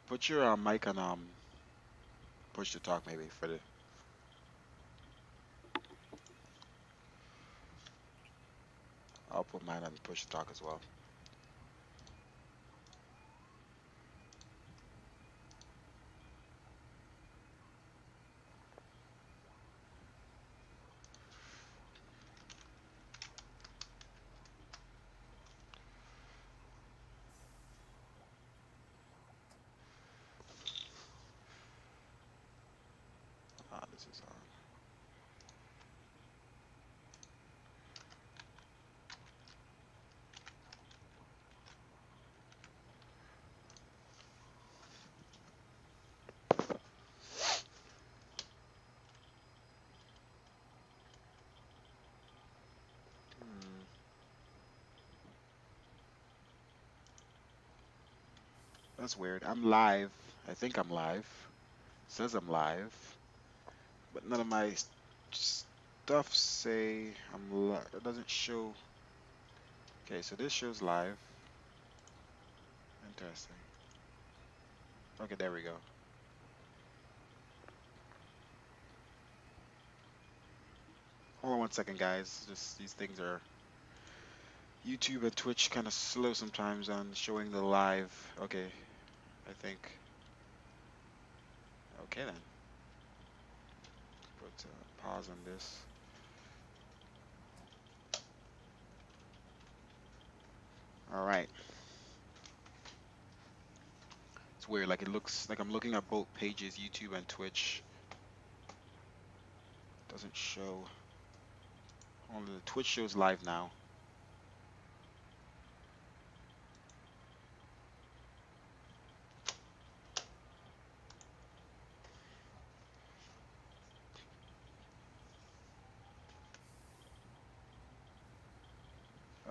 Put your mic on push to talk maybe for the. I'll put mine on push to talk as well. This is on. Hmm, that's weird. I'm live. I think I'm live. Says I'm live, but none of my stuff say I'm live. It doesn't show. Okay, so this shows live. Interesting. Okay, there we go. Hold on one second, guys. Just these things are YouTube and Twitch kind of slow sometimes on showing the live. Okay, I think. Okay then. Put a pause on this. All right. It's weird. Like it looks like I'm looking at both pages, YouTube and Twitch. Doesn't show. Only the Twitch shows live now.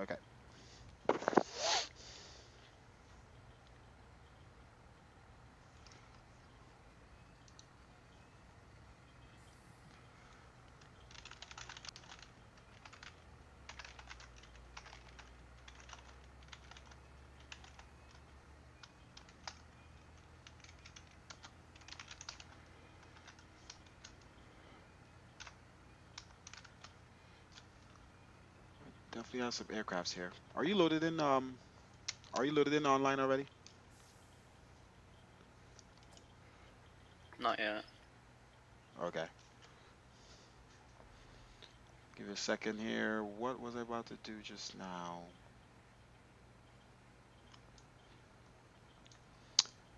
Okay. Definitely have some aircrafts here. Are you loaded in? Are you loaded in online already? Not yet. Okay. Give it a second here. What was I about to do just now?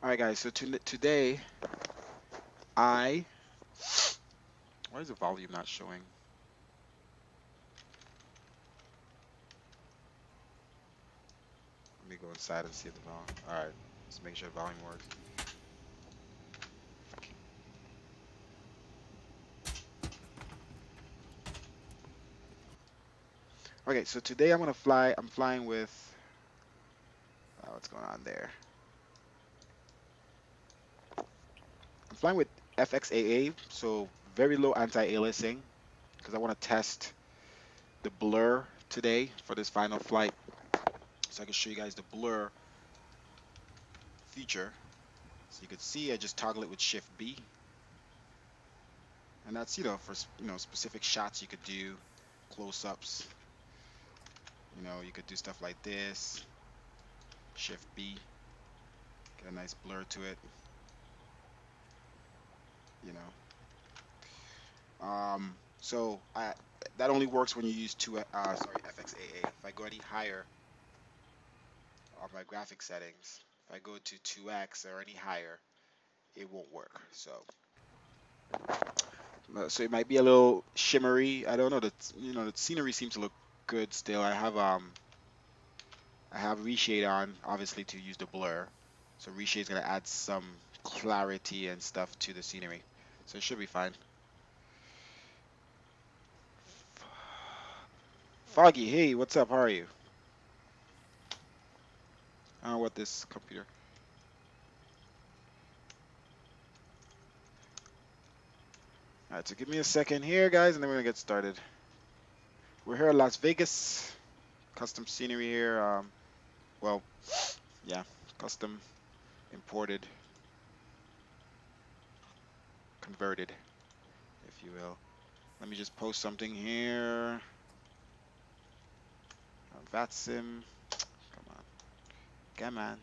All right, guys. So today, I. Why is the volume not showing? Let me go inside and see if the volume. All right. Let's make sure the volume works. Okay. So today I'm gonna fly. I'm flying with. What's going on there? I'm flying with FXAA, so very low anti-aliasing, because I want to test the blur today for this final flight, so I can show you guys the blur feature. So you could see I just toggle it with Shift B, and that's for specific shots you could do, close-ups. You could do stuff like this. Shift B, get a nice blur to it. You know. So that only works when you use FXAA. If I go any higher on my graphic settings, if I go to 2x or any higher, it won't work. So it might be a little shimmery. I don't know. The scenery seems to look good still. I have reshade on, obviously, to use the blur. So reshade is gonna add some clarity and stuff to the scenery. So it should be fine. Foggy, hey, what's up? How are you? I don't know what this computer. All right, so give me a second here, guys, and then we're gonna get started. We're here in Las Vegas. Custom scenery here. Well, yeah, custom imported, converted, if you will. Let me just post something here. VATSIM. Come on. Come on.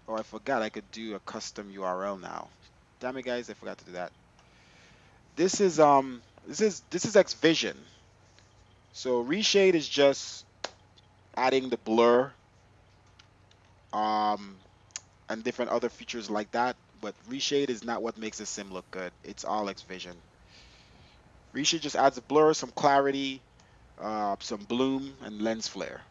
Oh, I forgot I could do a custom URL now. Damn it, guys, I forgot to do that. This is xvision. So reshade is just adding the blur um and different other features like that, but reshade is not what makes the sim look good. It's all xvision. Reshade just adds a blur, some clarity, some bloom, and lens flare.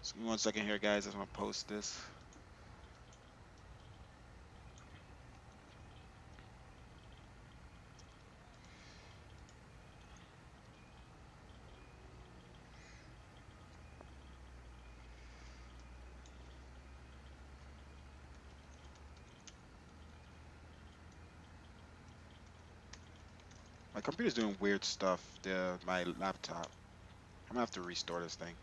So give me 1 second here, guys. I just want to post this. My computer's doing weird stuff. My laptop. I'm gonna have to restore this thing.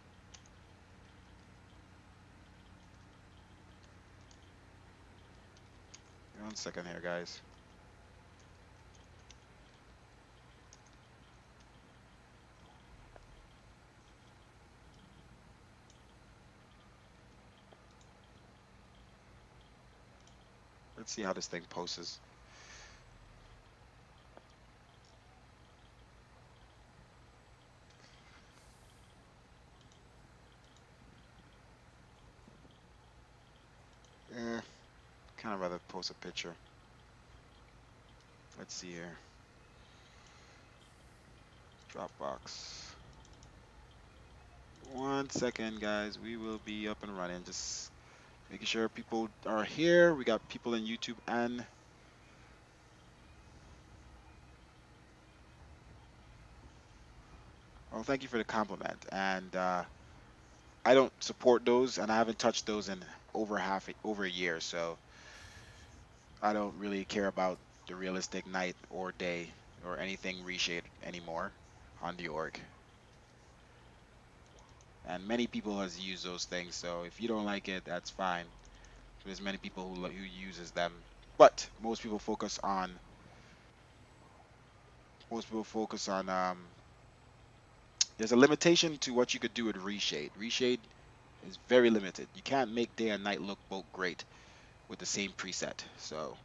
1 second here, guys. Let's see how this thing posts. Kind of rather post a picture. Let's see here. Dropbox. 1 second, guys. We will be up and running. Just making sure people are here. We got people in YouTube and well, thank you for the compliment. And I don't support those, and I haven't touched those in over a year. So I don't really care about the realistic night or day or anything reshade anymore on the org. And many people has used those things. So if you don't like it, that's fine. There's many people who uses them, but most people focus on there's a limitation to what you could do with reshade. Reshade is very limited. You can't make day and night look both great with the same preset. So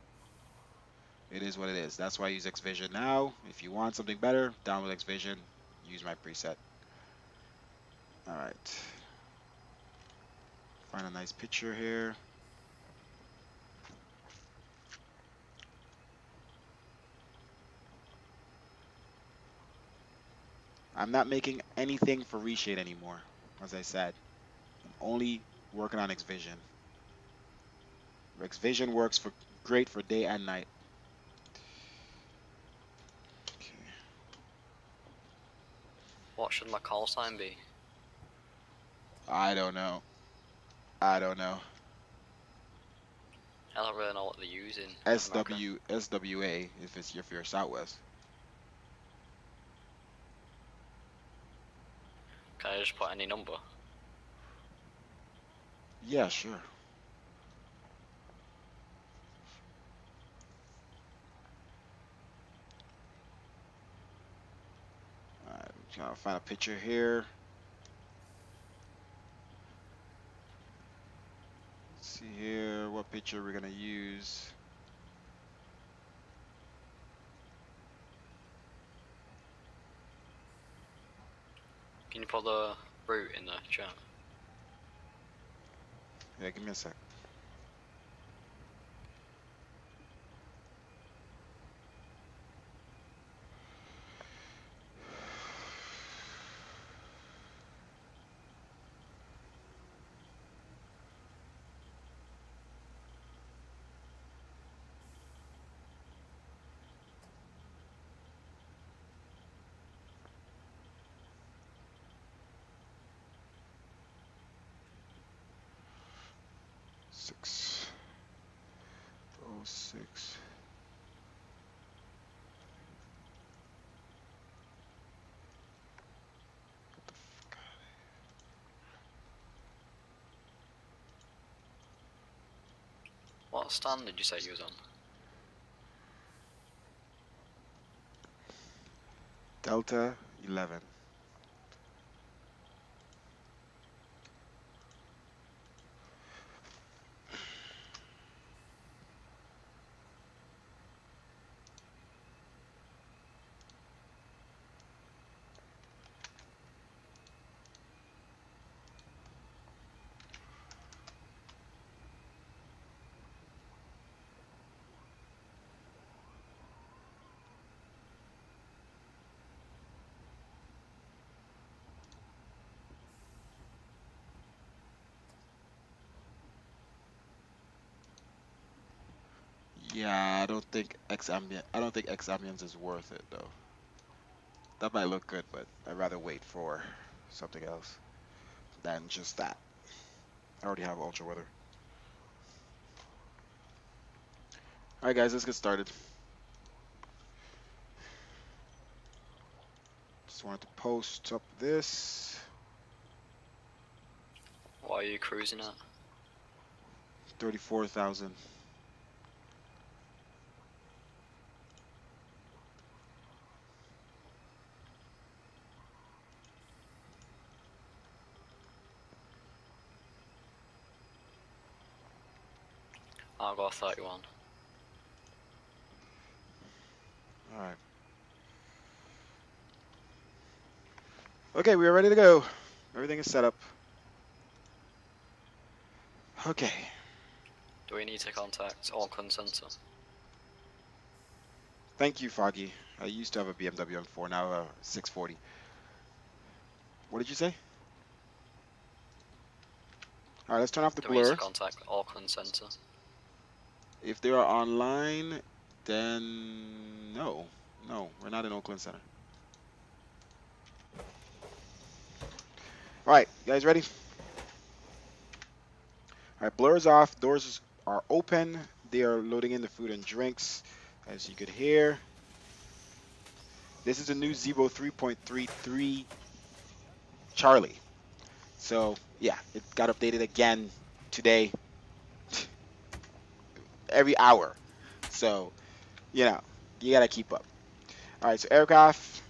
it is what it is. That's why I use xvision now. If you want something better, download xvision, use my preset. All right. Find a nice picture here. I'm not making anything for reshade anymore. As I said, I'm only working on xvision. xvision works for great for day and night. Okay. What should my call sign be? I don't know. I don't know. I don't really know what they're using. SWA if you're Southwest. Can I just put any number? Yeah, sure. Alright, trying to find a picture here. Let's see here what picture we're gonna use. Can you put the route in the chat? Yeah, give me a sec. Six. 06. What stand did you say you was on? Delta 11. Yeah, I don't think X ambience is worth it though. That might look good, but I'd rather wait for something else than just that. I already have ultra weather. All right, guys, let's get started. Just wanted to post up this. What are you cruising at? 34,000. I've got 31. All right. Okay, we are ready to go. Everything is set up. Okay. Do we need to contact Auckland Centre? Thank you, Foggy. I used to have a BMW M4, now a 640. What did you say? All right, let's turn off the Do we need to blur. contact Auckland Centre? If they are online, then no. No, we're not in Oakland Center. All right, you guys ready? All right, blur is off. Doors are open. They are loading in the food and drinks, as you could hear. This is a new Zebo 3.33 Charlie. So, yeah, it got updated again today, every hour. So, you know, you got to keep up. All right, so aircraft,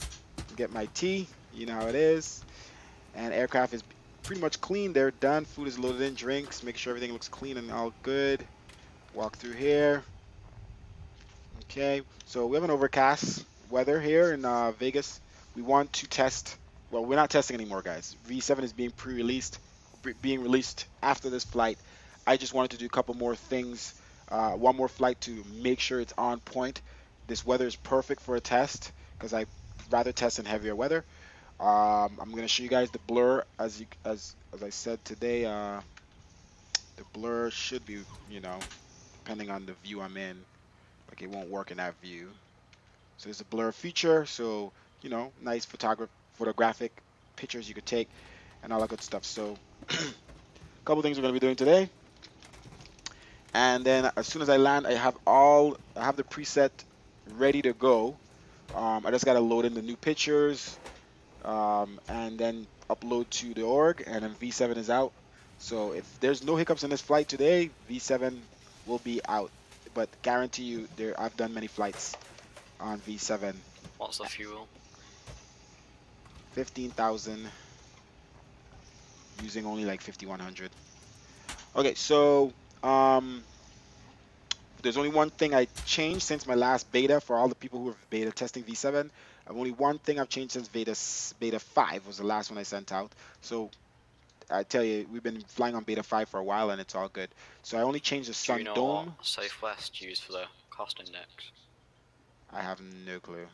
get my tea. You know how it is. And aircraft is pretty much clean. They're done. Food is loaded in, drinks. Make sure everything looks clean and all good. Walk through here. Okay, so we have an overcast weather here in Vegas. We want to test. Well, we're not testing anymore, guys. V7 is being pre-released, being released after this flight. I just wanted to do a couple more things. One more flight to make sure it's on point. This weather is perfect for a test because I rather test in heavier weather. I'm gonna show you guys the blur as I said today. The blur should be, you know, depending on the view I'm in, like it won't work in that view. So there's a blur feature, so you know, nice photographic pictures you could take and all that good stuff. So a couple things we're gonna be doing today. And then as soon as I land, I have the preset ready to go. I just gotta load in the new pictures, and then upload to the org, and then V7 is out. So if there's no hiccups in this flight today, V7 will be out. But guarantee you, I've done many flights on V7. What's the fuel? 15,000 using only like 5,100. Okay, so there's only one thing I changed since my last beta for all the people who are beta testing V7. Only one thing I've changed since beta 5 was the last one I sent out. So I tell you, we've been flying on beta 5 for a while and it's all good. So I only changed the Do sun you know dome. what Southwest used for the cost index? I have no clue.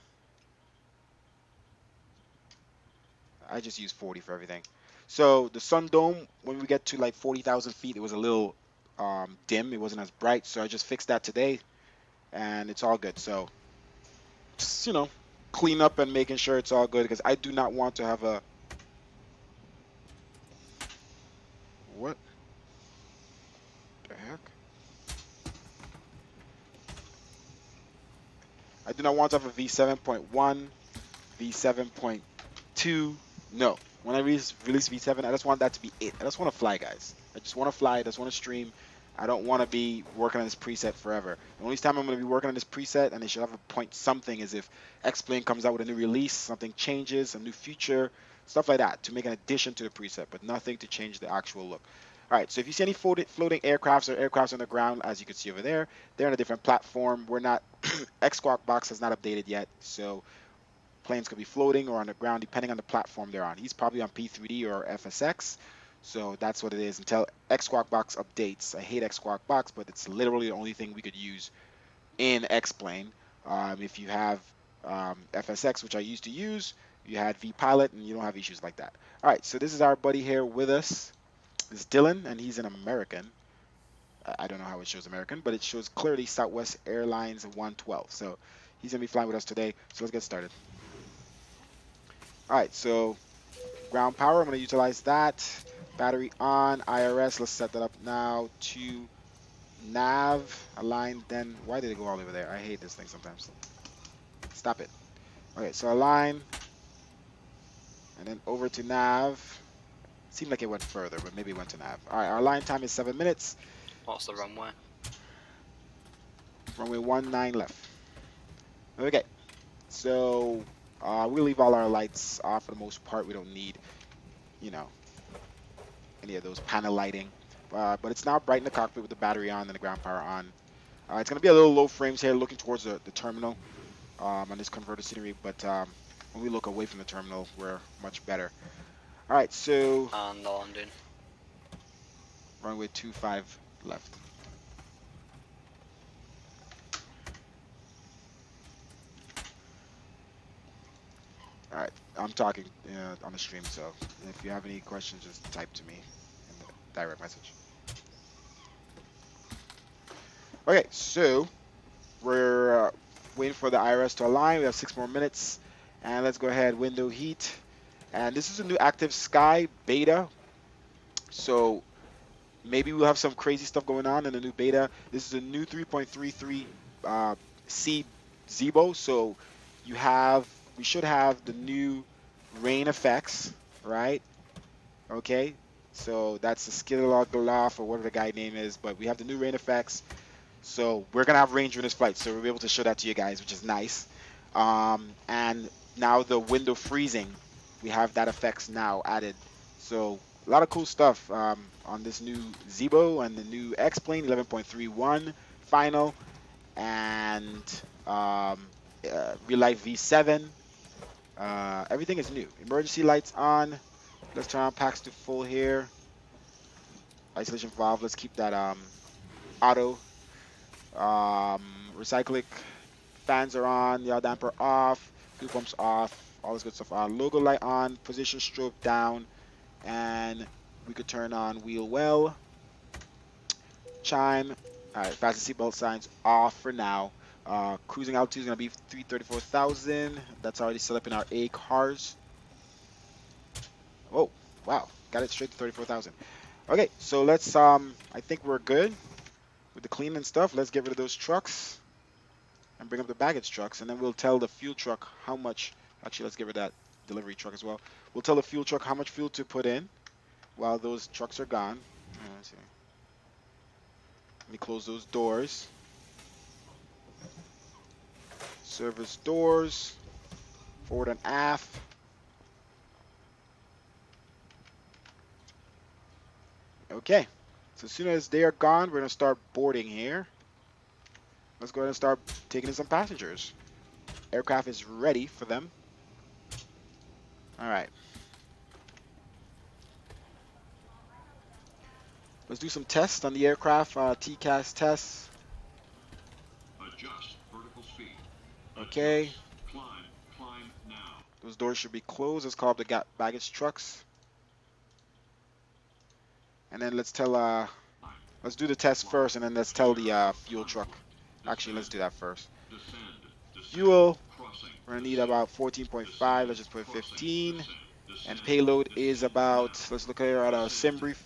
I just use 40 for everything. So the sun dome, when we get to like 40,000 feet, it was a little dim. It wasn't as bright. So I just fixed that today and it's all good. So just, you know, clean up and making sure it's all good because I do not want to have a... What the heck? I do not want to have a V7.1, V7.2. No. When I release V7, I just want that to be it. I just want to fly, guys. I just want to fly. I just want to stream. I don't want to be working on this preset forever. The only time I'm going to be working on this preset, and they should have a point something, is if xplane comes out with a new release, something changes, a new feature, stuff like that, to make an addition to the preset, but nothing to change the actual look. All right, so if you see any floating aircrafts or aircrafts on the ground, as you can see over there, they're on a different platform. We're not, X-Squawk box has not updated yet, so planes could be floating or on the ground depending on the platform they're on. He's probably on P3D or FSX, so that's what it is until xSquawk box updates. I hate xSquawk box, but it's literally the only thing we could use in X-Plane. If you have FSX, which I used to use, you had vPilot, and you don't have issues like that. All right, so this is our buddy here with us. This is Dylan, and he's an American. I don't know how it shows American, but it shows clearly Southwest Airlines 112. So he's going to be flying with us today, so let's get started. All right, so ground power, I'm going to utilize that. Battery on, IRS, let's set that up now to nav, align, then, why did it go all over there? I hate this thing sometimes. Stop it. Okay, so align, and then over to nav. Seemed like it went further, but maybe it went to nav. All right, our align time is 7 minutes. What's the runway? Runway 19 left. Okay, so we'll leave all our lights off for the most part. We don't need, you know, any of those panel lighting. But it's now bright in the cockpit with the battery on and the ground power on. It's going to be a little low frames here looking towards the terminal on this converter scenery, but when we look away from the terminal, we're much better. All right, so And the landing. runway 25 left. All right, I'm talking on the stream, so if you have any questions, just type to me in the direct message. Okay, so we're waiting for the IRS to align. We have 6 more minutes, and let's go ahead, window heat. And this is a new active sky beta, so maybe we'll have some crazy stuff going on in the new beta. This is a new 3.33 C Zebo, so we should have the new rain effects, right? Okay, so that's the Skillalogaloff or whatever the guy name is, but we have the new rain effects. So we're gonna have rain during this flight, so we'll be able to show that to you guys, which is nice. And now the window freezing, we have that effects now added. So a lot of cool stuff on this new Zebo and the new X-Plane 11.31 final, and Real Life V7. Everything is new. Emergency lights on. Let's turn on packs to full here. Isolation valve. Let's keep that auto. Recyclic fans are on. Yaw damper off. Fuel pumps off. All this good stuff on. Logo light on. Position strobe down. And we could turn on wheel well. Chime. All right. Fasten seatbelt signs off for now. Cruising altitude is going to be 334,000. That's already set up in our A cars. Oh, wow. Got it straight to 34,000. Okay, so let's, I think we're good with the clean and stuff. Let's get rid of those trucks and bring up the baggage trucks, and then we'll tell the fuel truck how much, actually, let's get rid of that delivery truck as well. We'll tell the fuel truck how much fuel to put in while those trucks are gone. Let's see. Let me close those doors. Service doors, forward and aft. Okay, so as soon as they are gone, we're going to start boarding here. Let's go ahead and start taking in some passengers. Aircraft is ready for them. All right. Let's do some tests on the aircraft, TCAS tests. Adjust vertical speed. Okay. Adjust. Climb now. Those doors should be closed. Let's call up the baggage trucks. And then let's tell, let's do the test first, and then let's tell the fuel truck. Actually, let's do that first. Fuel, we're gonna need about 14.5. Let's just put 15. And payload is about, let's look here at our sim brief.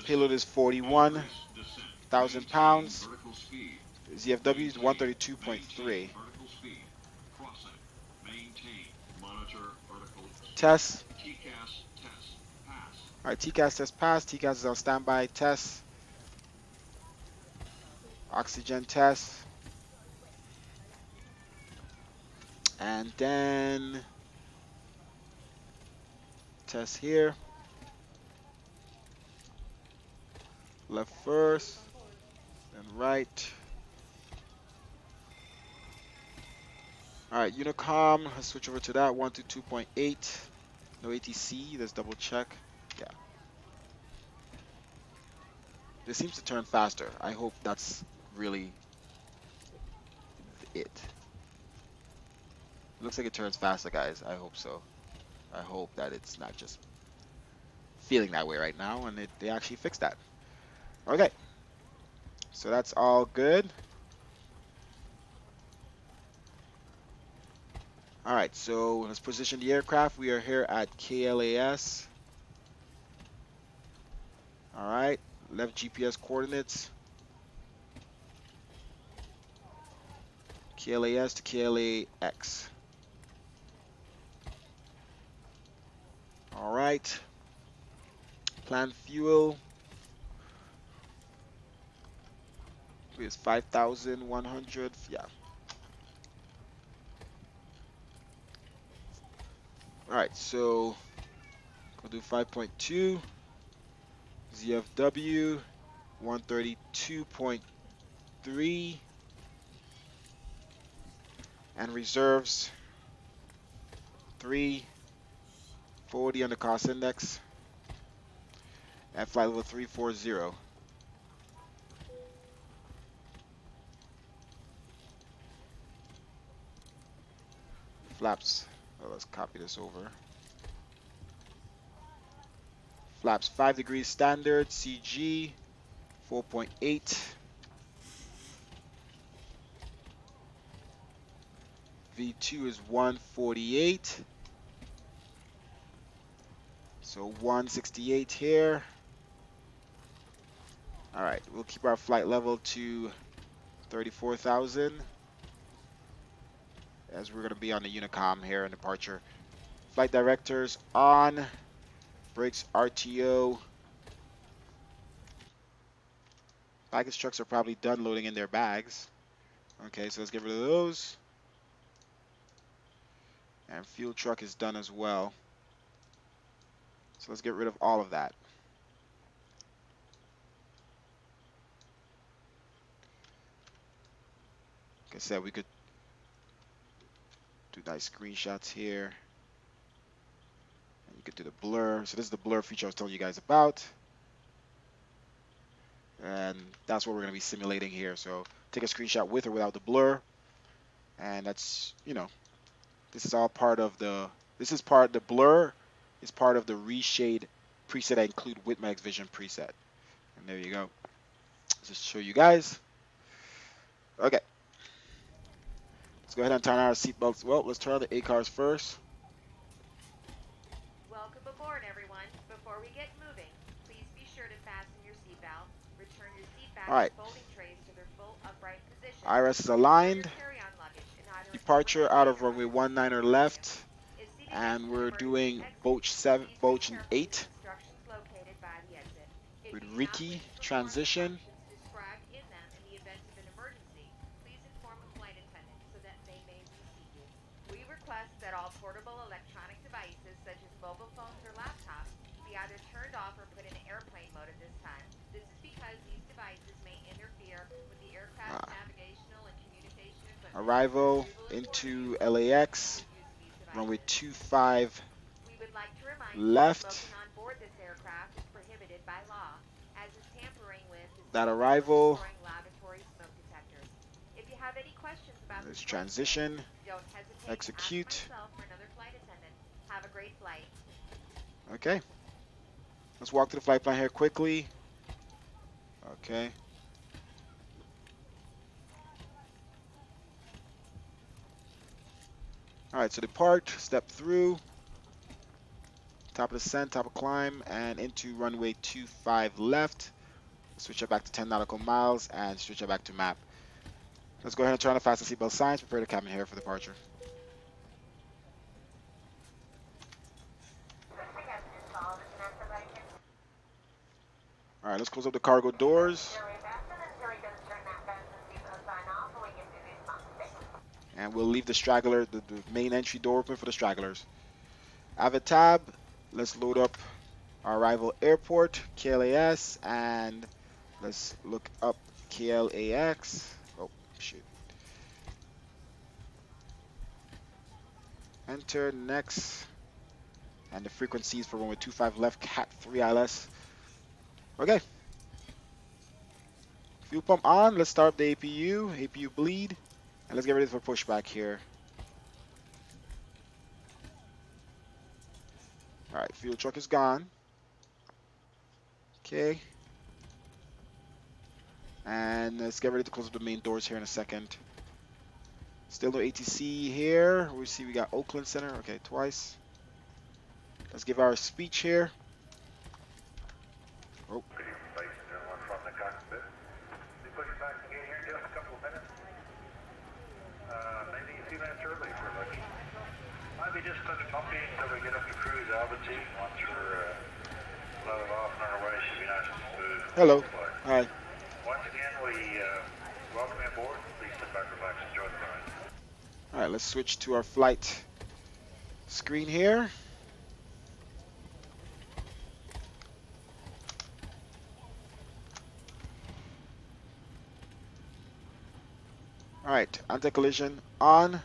Payload is 41,000 pounds. ZFW is 132.3. Test. All right, TCAS test passed. TCAS is on standby. Test. Oxygen test. And then test here. Left first, then right. All right, Unicom. Let's switch over to that. 122.8. No ATC. Let's double check. Yeah. This seems to turn faster. I hope that's really it. It looks like it turns faster, guys. I hope so. I hope that it's not just feeling that way right now and they actually fixed that. Okay. So that's all good. All right, so let's position the aircraft. We are here at KLAS. All right, left GPS coordinates. KLAS to KLAX. All right. Planned fuel is 5,100. Yeah. All right, so we'll do 5.2. ZFW 132.3. And reserves 340 on the cost index at flight level 340. Flaps, well, let's copy this over. Flaps 5 degrees standard, CG 4.8. V2 is 148. So 168 here. All right, we'll keep our flight level to 34,000 as we're going to be on the Unicom here in departure. Flight directors on. Brakes RTO. Baggage trucks are probably done loading in their bags. Okay, so let's get rid of those. And fuel truck is done as well. So let's get rid of all of that. Like I said, we could do nice screenshots here. And you could do the blur. So this is the blur feature I was telling you guys about. And that's what we're going to be simulating here. So take a screenshot with or without the blur. And that's, you know, this is all part of the, the blur is part of the reshade preset I include with my xvision preset. And there you go. Just show you guys. Okay. Let's go ahead and turn on our seatbelts. Well, let's turn on the ACARs first. Welcome aboard, everyone. Before we get moving, please be sure to fasten your seatbelt. Return your seat back All right. folding trays to their full upright position. IRS is aligned. Carry-on luggage in either Departure out of runway 19 or left. And we're doing Boach 7, Boach 8 with Ricky transition. described in them in the event of an emergency. Please inform a flight attendant so that they may reseat you. We request that all portable electronic devices such as mobile phones or laptops be either turned off or put in airplane mode at this time. This is because these devices may interfere with the aircraft's navigational and communication equipment. Arrival into LAX, runway 25 We would like to remind left. you smoking on board this aircraft is prohibited by law, as is tampering with That arrival. laboratory smoke detectors. If you have any questions about There's this transition. don't hesitate Execute. to ask myself or another flight attendant. Have a great flight. Okay. Let's walk to the flight plan here quickly. Okay. All right, so depart, step through, top of descent, top of climb, and into runway 25 left. Switch it back to 10 nautical miles and switch it back to map. Let's go ahead and turn on the fasten seatbelt signs, prepare the cabin here for departure. right, let's close up the cargo doors. And we'll leave the straggler, the main entry door open for the stragglers. I have a tab. Let's load up our arrival airport, KLAS, and let's look up KLAX. Oh, shoot. Enter next. And the frequencies for runway 25 left, cat 3 ILS. Okay. Fuel pump on. Let's start the APU bleed. And let's get ready for pushback here. All right, fuel truck is gone. Okay. And let's get ready to close up the main doors here in a second. Still no ATC here. We see we got Oakland Center. Okay, twice. Let's give our speech here. Oh. From the cockpit. Be pushing back the gate here in just a couple of minutes. Maybe a few minutes early for lucky. Might be just such bumpy until we get up to cruise altitude. Once we're leveled off and on our way, should be nice and smooth. Hello. Hi. Once again, we welcome you aboard. Please sit back, relax, enjoy the ride. All right, let's switch to our flight screen here. All right, anti-collision on.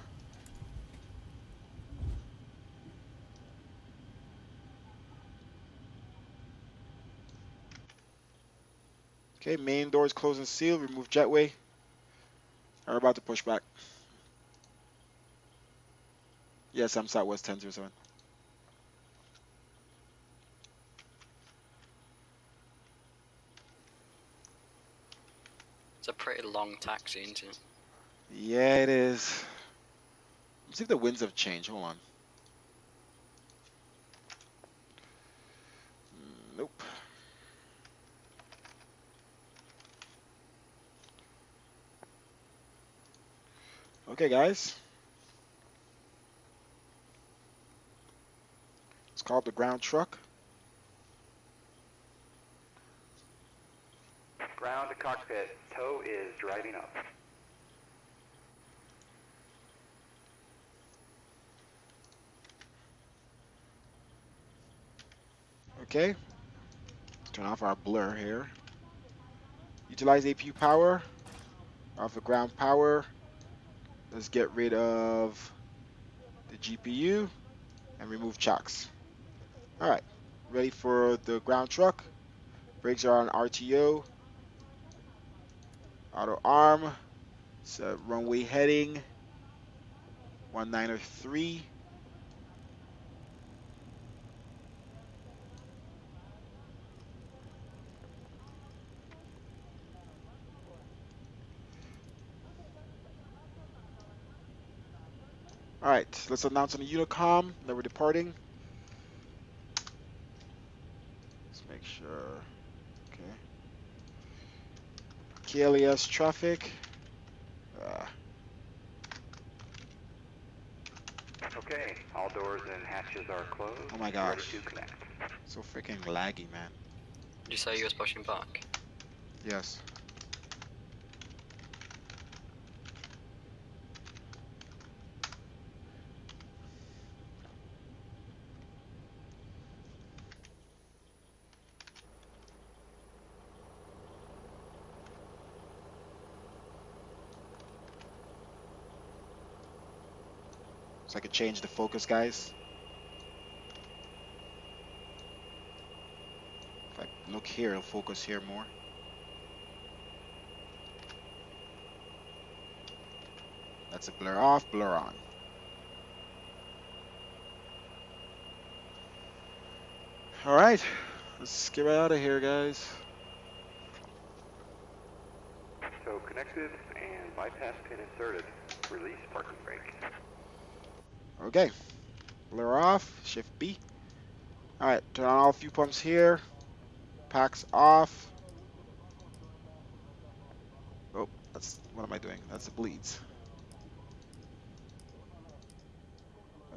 Okay, main doors closed and sealed. Remove jetway. We're about to push back. Yes, I'm Southwest 1007. It's a pretty long taxi, isn't it? Yeah, it is. Let's see if the winds have changed. Hold on. Nope. Okay, guys. It's called the ground truck. Ground to cockpit. Tow is driving up. Okay. Let's turn off our blur here. Utilize APU power. Off the ground power. Let's get rid of the GPU and remove chocks. All right. Ready for the ground truck. Brakes are on RTO. Auto arm. It's a runway heading 1903. All right, let's announce on the Unicom that we're departing. Let's make sure. Okay. KLES traffic. Okay, all doors and hatches are closed. Oh my Ready gosh. to connect. So freaking laggy, man. Did you say you was pushing back? Yes. So I could change the focus, guys. If I look here, it'll focus here more. That's a blur off, blur on. All right, let's get right out of here, guys. Tow connected and bypass pin inserted. Release parking brake. Okay, blur off, shift B. All right, turn on all fuel pumps here. Packs off. Oh, what am I doing? That's the bleeds.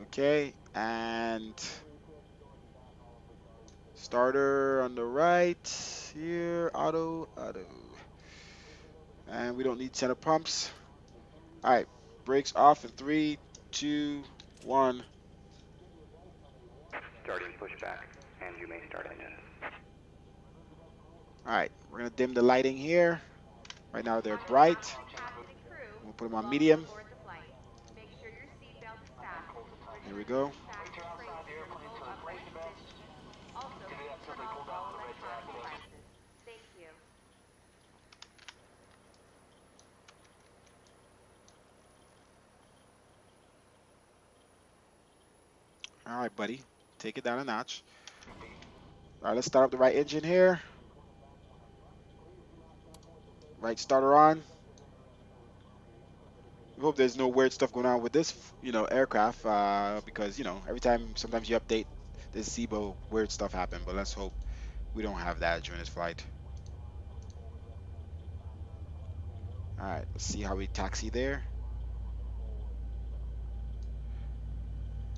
Okay, and Starter on the right here, auto. And we don't need center pumps. All right, brakes off in 3, 2, 1. Starting pushback, and you may start engines. All right, we're gonna dim the lighting here. Right now they're Captain bright. Hawk, Captain and crew, We'll put them on welcome medium. aboard the flight. Make sure your seatbelt is fastened. There we Return to go. the fasten crates for full upright position. Also, please turn off all electronic devices. Thank you. All right, buddy. Take it down a notch. All right, let's start up the right engine here. Right starter on. We hope there's no weird stuff going on with this, aircraft, because, every time, sometimes you update this SIBO, weird stuff happen. But let's hope we don't have that during this flight. All right, let's see how we taxi there.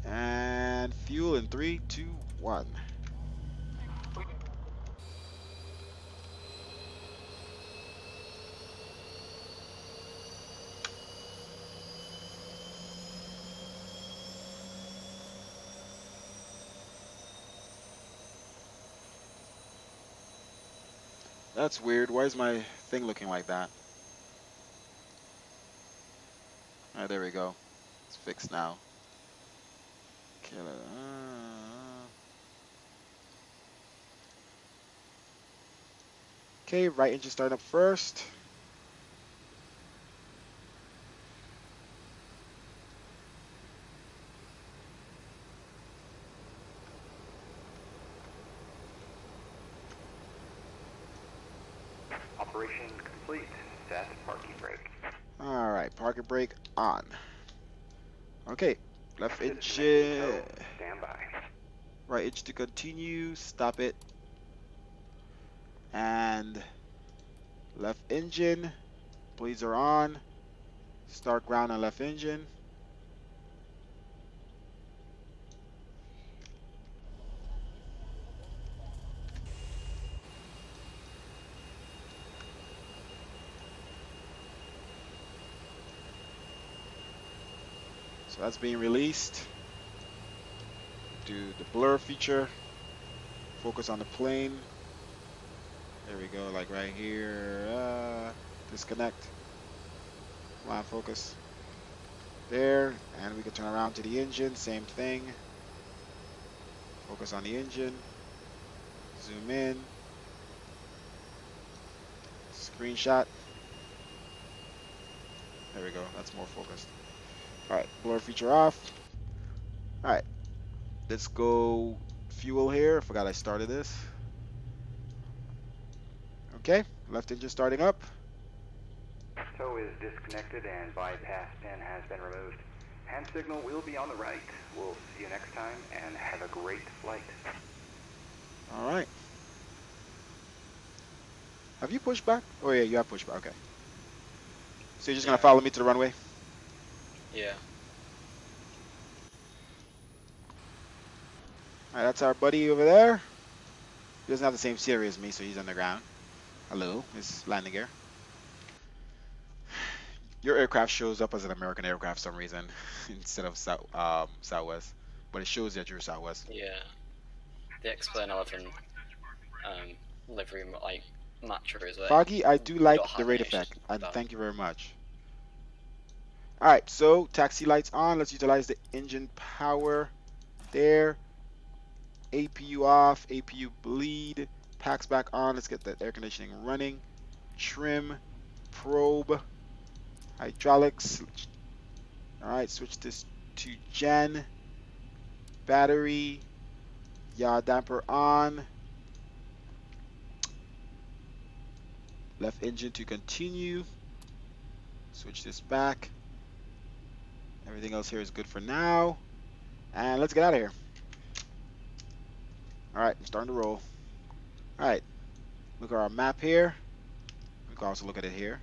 And fuel in 3, 2, 1. That's weird. Why is my thing looking like that? All right, there we go. It's fixed now. Okay, right engine starting up first. Operation complete. Set parking brake. All right, parking brake on. Okay, left Disconnected engine. tow. Stand by. Right engine to continue. Stop it. And left engine. Blades are on. Start ground on left engine. So that's being released. Do the blur feature. Focus on the plane. There we go, like right here. Disconnect. Line focus. There, and we can turn around to the engine. Same thing. Focus on the engine. Zoom in. Screenshot. There we go. That's more focused. All right, blur feature off. All right, let's go fuel here. I forgot I started this. Okay, left engine starting up. Tow is disconnected and bypass pin has been removed. Hand signal will be on the right. We'll see you next time and have a great flight. All right. Have you pushed back? Oh yeah, you have pushed back. Okay. So you're just gonna follow me to the runway? Yeah. All right, that's our buddy over there. He doesn't have the same scenery as me, so he's underground. Hello, it's landing gear. Your aircraft shows up as an American aircraft for some reason instead of Southwest, but it shows that you're Southwest. Yeah. The xplane 11 livery like matches it. Foggy, I do like don't the have rate any issues effect, with and that. thank you very much. All right, so taxi lights on. Let's utilize the engine power there. APU off, APU bleed, packs back on. Let's get the air conditioning running. Trim, probe, hydraulics. All right, switch this to gen. Battery, yaw damper on. Left engine to continue. Switch this back. Everything else here is good for now. And let's get out of here. All right, I'm starting to roll. All right, look at our map here. We can also look at it here.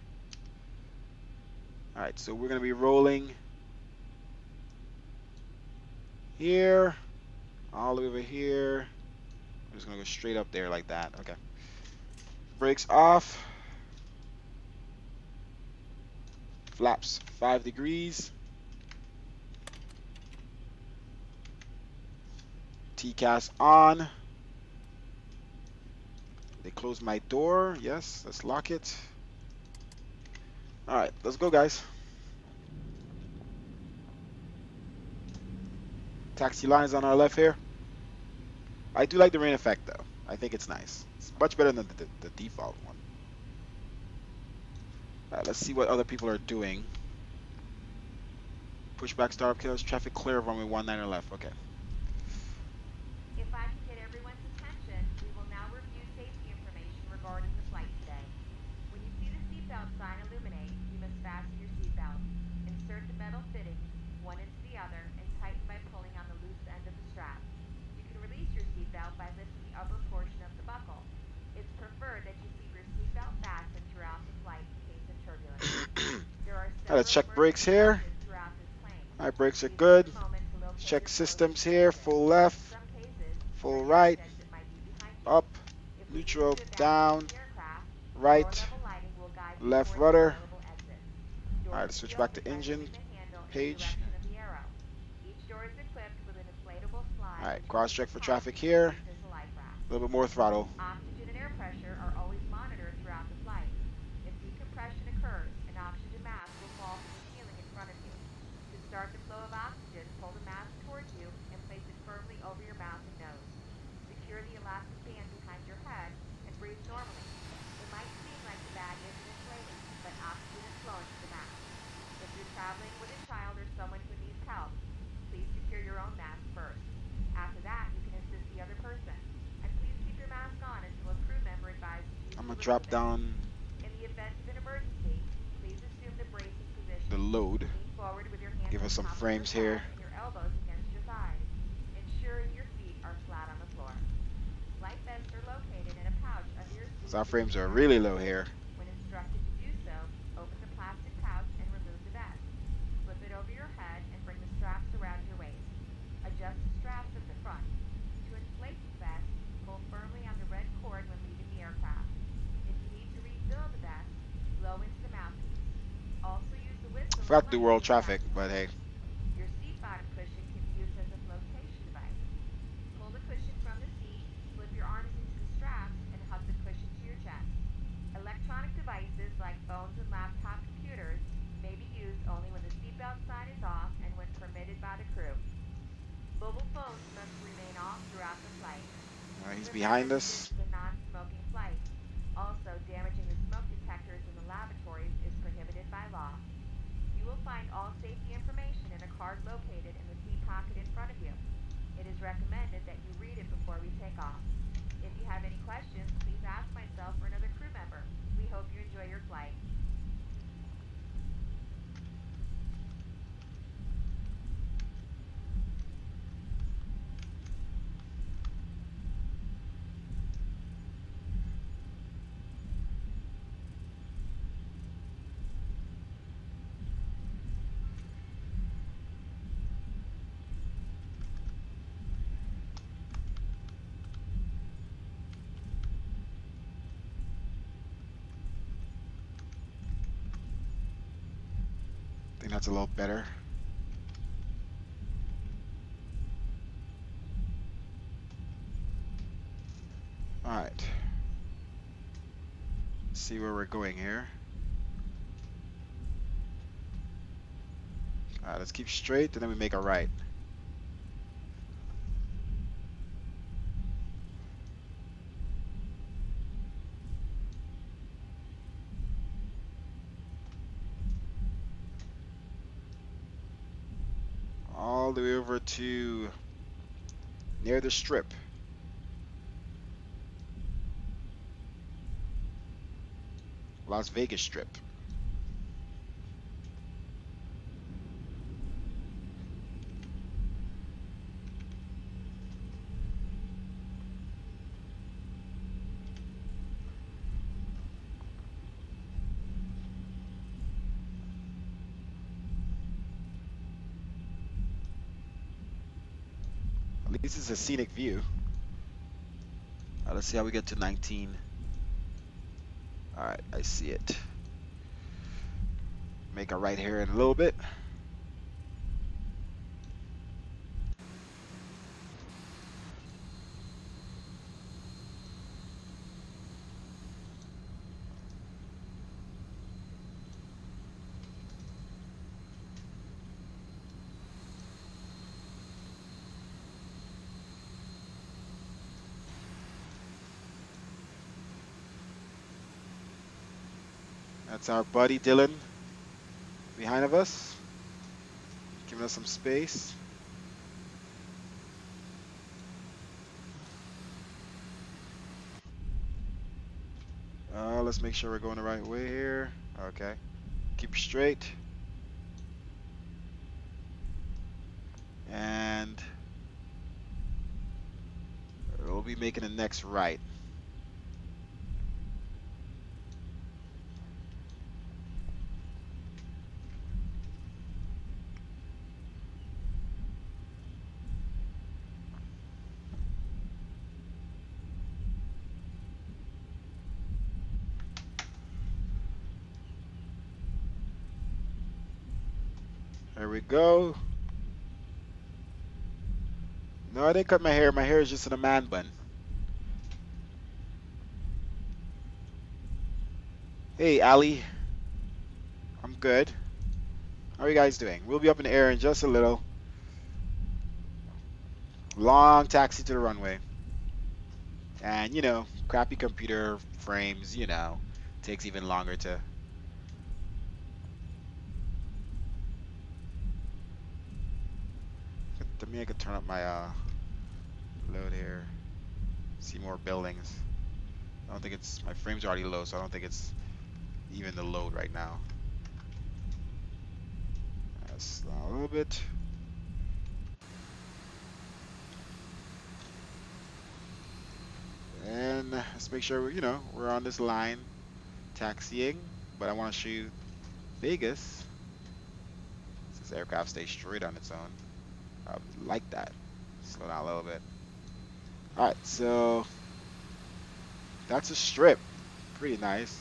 All right, so we're going to be rolling here, all the way over here, I'm just gonna go straight up there like that. Okay. Brakes off. Flaps 5 degrees. TCAS on. They closed my door. Yes, let's lock it. All right, let's go, guys. Taxi lines on our left here. I do like the rain effect, though. I think it's nice. It's much better than the default one. All right, let's see what other people are doing. Pushback startup kills. Traffic clear of runway 19 left. Okay. If I can get everyone's attention, we will now review safety information regarding the flight today. When you see the seatbelt sign illuminate, you must fasten your seatbelt. Insert the metal fittings, one into the other, and tighten by pulling on the loose end of the strap. You can release your seatbelt by lifting the upper portion of the buckle. It's preferred that you keep your seatbelt fastened throughout the flight in case of turbulence. There are All right, let's check several brakes emergency here. exits throughout this plane. All right, brakes are Please good. take a moment to locate Check your systems closest here. exit. Full left, In some cases, full your right, nearest exit might be behind you. up, If we need neutral, to evacuate down, the aircraft, right, lower-level lighting will guide you left towards the rudder. available exits. All right, Doors let's can be switch back to opened by engine moving the handle in the page. direction of the arrow. Each door is equipped with an inflatable slide. All right, which cross can check be for detached traffic and here. used as a life raft. A little bit more throttle. Oxygen and air pressure are always monitored throughout the flight. If decompression occurs, an oxygen mask will fall from the ceiling in front of you. To start the flow of oxygen, pull the mask towards you and place it firmly over your mouth and nose. Secure the elastic band behind your head and breathe normally. It might seem like the bag isn't inflating, but oxygen is flowing to the mask. If you're traveling with a child or someone who needs help, please secure your own mask first. After that, you can assist the other person. And please keep your mask on until a crew member advises you I'm to gonna remove drop it. down In the event of an emergency, please assume the bracing position. the load. Lean forward with your hands Give on us some top of frames your here. head and your elbows against your thighs, ensuring your feet are flat on the floor. Life vests are located in a pouch under your seat. So our frames are between really your low legs. here. When instructed to do so, open the plastic pouch and remove the vest. Flip it over your head and bring the straps around your waist. Adjust the straps at the front. To inflate the vest, pull firmly on the red cord when leaving the aircraft. If you need to refill the vest, blow into the mouthpiece. Also use the whistle. Forgot to do and world light traffic, to but hey. Your seat bottom cushion can be used as a flotation device. Pull the cushion from the seat, slip your arms into the straps, and hug the cushion to your chest. Electronic devices like phones and laptop computers may be used only when the seatbelt sign is off and when permitted by the crew. Mobile phones must remain off throughout the flight. All right, he's Remember, behind this us. is a non-smoking flight. Also, damaging the smoke detectors in the lavatories is prohibited by law. You will find all safety information in a card located in the seat pocket in front of you. It is recommended that you read it before we take off. If you have any questions, please ask myself or another crew member. We hope you enjoy your flight. I think that's a little better. All right. Let's see where we're going here. All right, let's keep straight and then we make a right. All the way over to near the strip. Las Vegas Strip. At least it's a scenic view. Let's see how we get to 19. All right, I see it. Make a right here in a little bit. That's our buddy Dylan behind of us, giving us some space. Let's make sure we're going the right way here. Okay. Keep straight. And we'll be making the next right. There we go. No, I didn't cut my hair. My hair is just in a man bun. Hey, Ali. I'm good. How are you guys doing? We'll be up in the air in just a little. Long taxi to the runway. And, you know, crappy computer frames, you know, takes even longer to... To me, I could turn up my load here. See more buildings. I don't think it's... My frame's already low, so I don't think it's even the load right now. Slow a little bit. And let's make sure you know, we're on this line taxiing, but I want to show you Vegas. This aircraft stays straight on its own. I like that. Slow down a little bit. All right, so that's a strip. Pretty nice.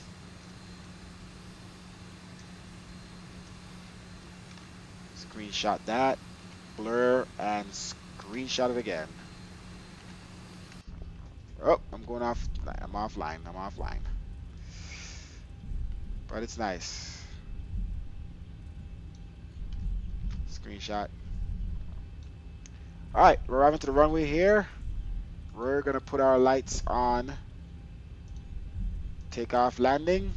Screenshot that, blur, and screenshot it again. Oh, I'm going off. I'm offline. I'm offline. But it's nice. Screenshot. All right, we're arriving to the runway here. We're gonna put our lights on. Takeoff, landing.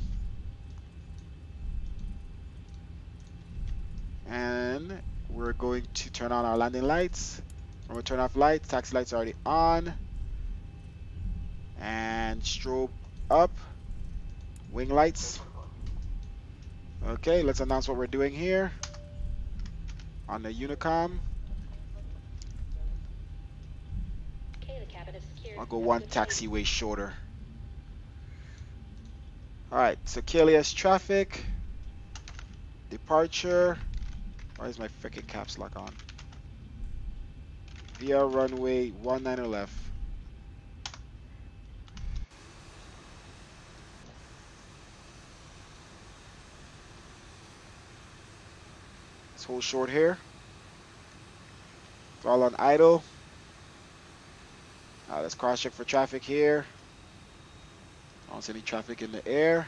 And we're going to turn on our landing lights. When we turn off lights, taxi lights are already on. And strobe up. Wing lights. Okay, let's announce what we're doing here on the Unicom. Okay, the cabin is secure. I'll go Have a one good flight. taxiway shorter. Alright, so KLS traffic. Departure. Why is my freaking caps lock on? Via runway 19 left. Let's hold short here. It's all on idle. Let's cross check for traffic here. I don't see any traffic in the air.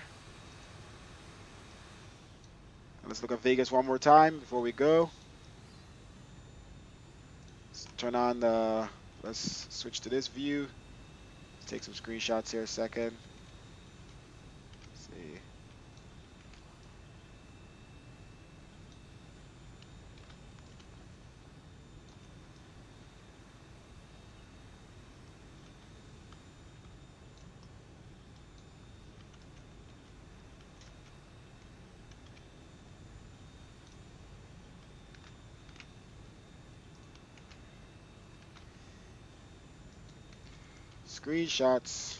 Let's look at Vegas one more time before we go. Let's turn on the, let's switch to this view. Let's take some screenshots here a second. Let's see. Screenshots.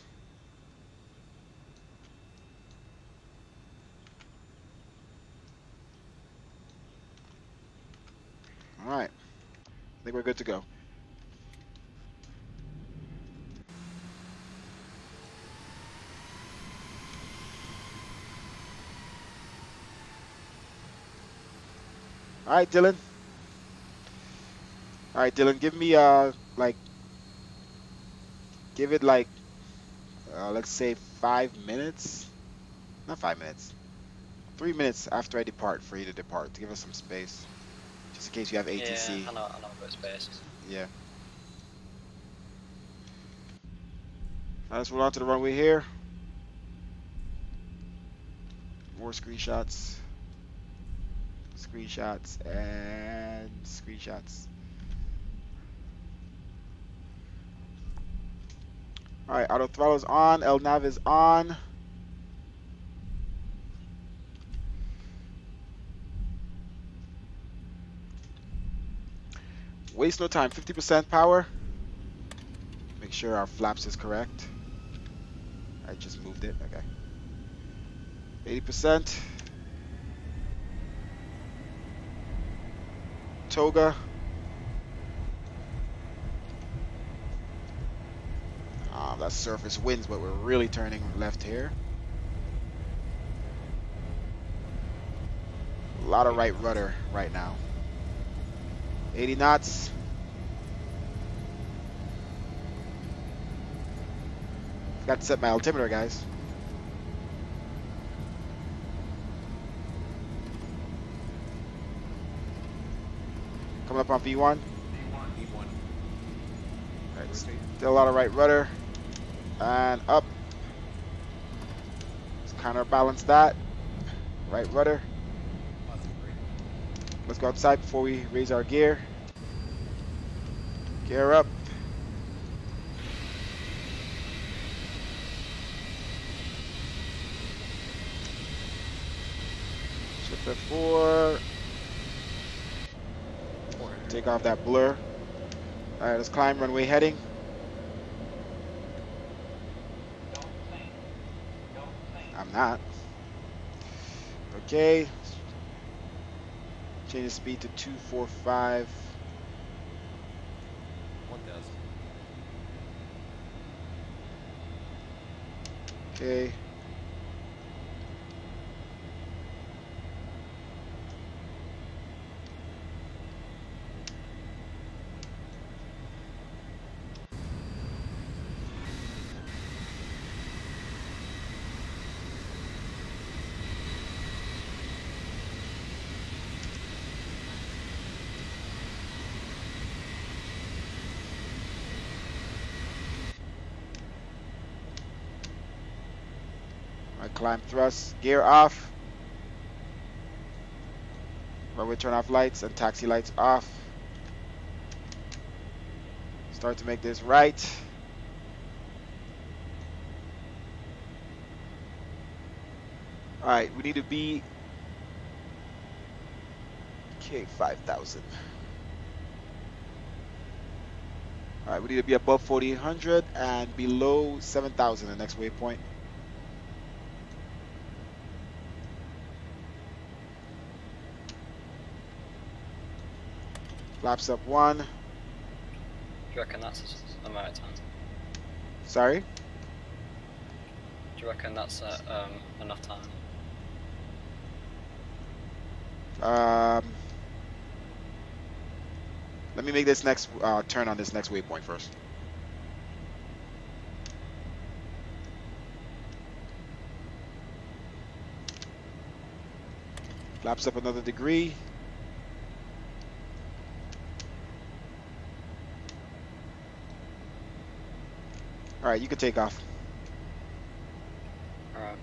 All right. I think we're good to go. right, Dylan. All right, Dylan, give me like give it like let's say 5 minutes. Not 5 minutes. 3 minutes after I depart for you to depart to give us some space, just in case you have Yeah, ATC. I know about space. Yeah. Let's roll on to the runway here. More screenshots. Screenshots and screenshots. All right, auto throttle is on. L nav is on. Waste no time. 50% power. Make sure our flaps is correct. I just moved it. Okay. 80%. Toga. That surface winds, but we're really turning left here. A lot of right rudder right now. 80 knots. Forgot to set my altimeter, guys. Coming up on V1. V1. Right, still a lot of right rudder. And up. Let's counterbalance that. Right rudder. Let's go outside before we raise our gear. Gear up. Shift F4. Take off that blur. All right, let's climb runway heading. I'm not. Okay. Change the speed to 245. 1000. Okay. Climb thrust, gear off. Runway turn off lights and taxi lights off. Start to make this right. All right, we need to be, okay, 5,000. All right, we need to be above 4,800 and below 7,000, the next waypoint. Flaps up 1. Do you reckon that's a amount of time? Sorry? Do you reckon that's enough time? Let me make this next turn on this next waypoint first. Flaps up another degree. All right, you can take off. All right.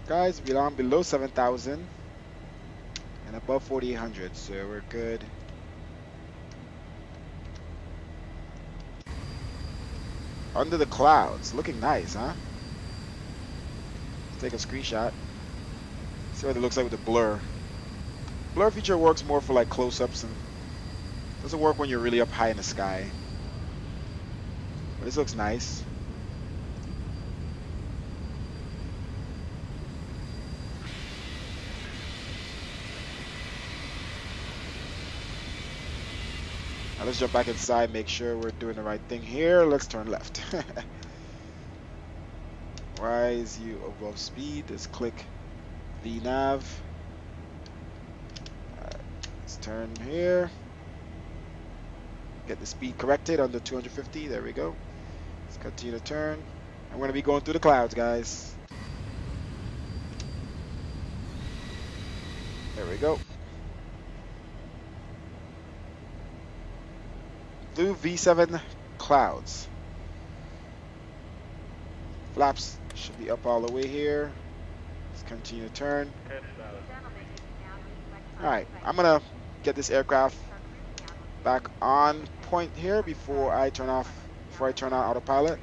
Guys, we belong below 7,000 and above 4,800, so we're good. Under the clouds, looking nice, huh? Let's take a screenshot. See what it looks like with the blur. Blur feature works more for like close-ups and doesn't work when you're really up high in the sky. But this looks nice. Now let's jump back inside, make sure we're doing the right thing here. Let's turn left. Rise you above speed. Let's click V nav. Let's turn here. Get the speed corrected under 250. There we go. Let's continue to turn. I'm going to be going through the clouds, guys. There we go. Blue V7 clouds. Flaps should be up all the way here. Let's continue to turn. Alright, I'm going to get this aircraft back on point here before I turn on autopilot.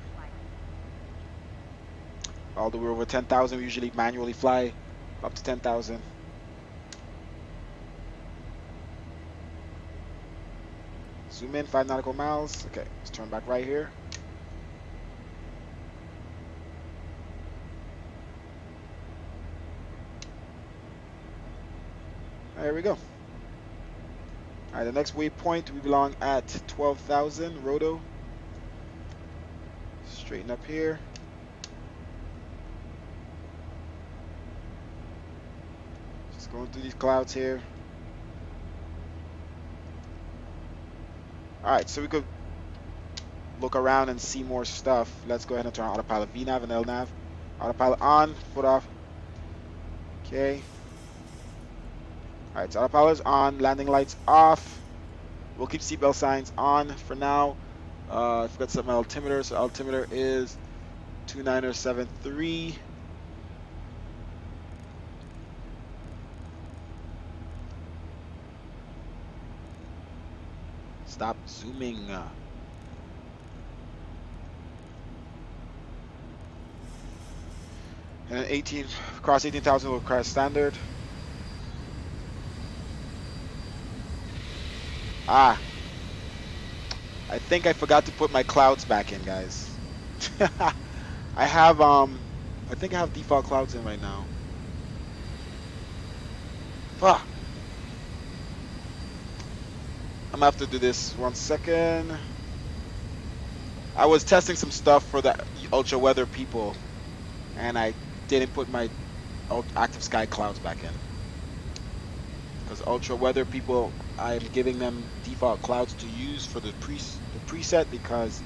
Although we're over 10,000, we usually manually fly up to 10,000. Zoom in 5 nautical miles. Okay, let's turn back right here. There we go. Alright, the next waypoint we belong at 12,000 roto. Straighten up here. Just going through these clouds here. Alright, so we could look around and see more stuff. Let's go ahead and turn on autopilot VNav and LNav. Autopilot on, foot off. Okay. Alright, so autopilot is on, landing lights off. We'll keep seatbelt signs on for now. I forgot to set my altimeter, so altimeter is 29073. Stop zooming. And 18 across 18,000 will crash standard. Ah, I think I forgot to put my clouds back in, guys. I have I think I have default clouds in right now. Fuck. I'm gonna have to do this 1 second. I was testing some stuff for the ultra weather people, and I didn't put my active sky clouds back in. Because ultra weather people, I'm giving them default clouds to use for the preset because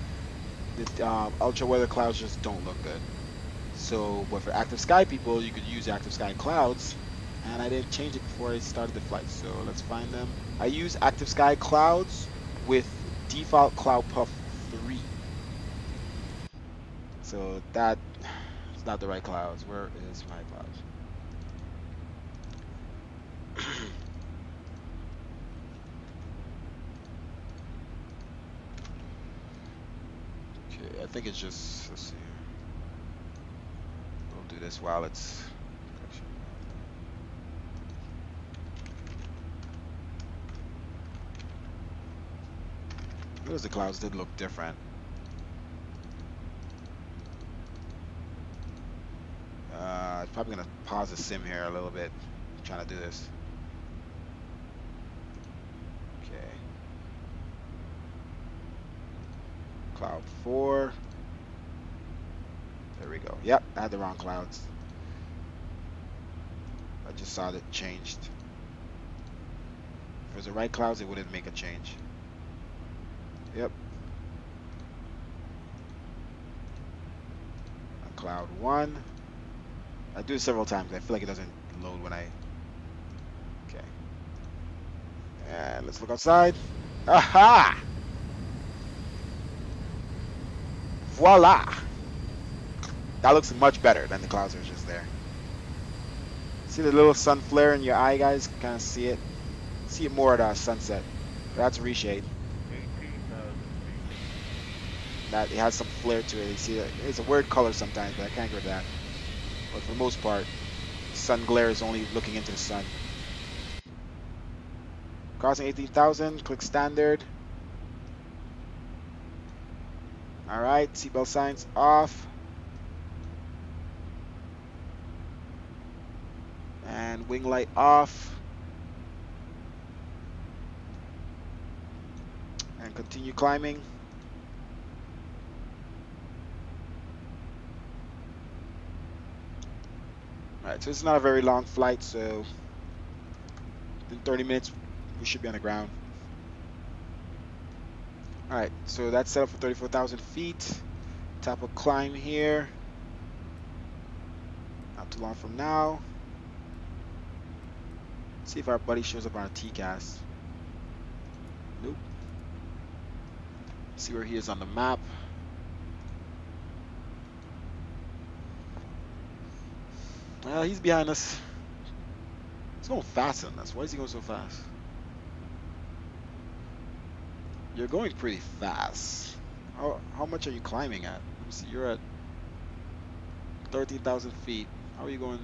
the ultra weather clouds just don't look good. So, but for active sky people, you could use active sky clouds, and I didn't change it before I started the flight. So let's find them. I use active sky clouds with default cloud puff 3. So that is not the right clouds. Where is my clouds? Okay, I think it's just, let's see. We'll do this while it's. Notice the clouds did look different. I'm probably gonna pause the sim here a little bit. I'm trying to do this. Okay. Cloud 4. There we go. Yep, I had the wrong clouds. I just saw that it changed. If it was the right clouds, it wouldn't make a change. Yep. Cloud 1. I do it several times. I feel like it doesn't load when I. Okay. And let's look outside. Aha! Voila! That looks much better than the clouds are just there. See the little sun flare in your eye, guys? Kind of see it. See it more at sunset. That's reshade. That it has some flare to it. You see, it's a weird color sometimes, but I can't get rid of that. But for the most part, sun glare is only looking into the sun. Crossing 18,000, click standard. Alright, seatbelt signs off. And wing light off. And continue climbing. . Alright, so it's not a very long flight, so in 30 minutes we should be on the ground. Alright, so that's set up for 34,000 feet. Tap a climb here. Not too long from now. See if our buddy shows up on a TCAS. Nope. See where he is on the map. Well, he's behind us. He's going faster than us. Why is he going so fast? You're going pretty fast. How much are you climbing at? Let me see. You're at 13,000 feet. How are you going?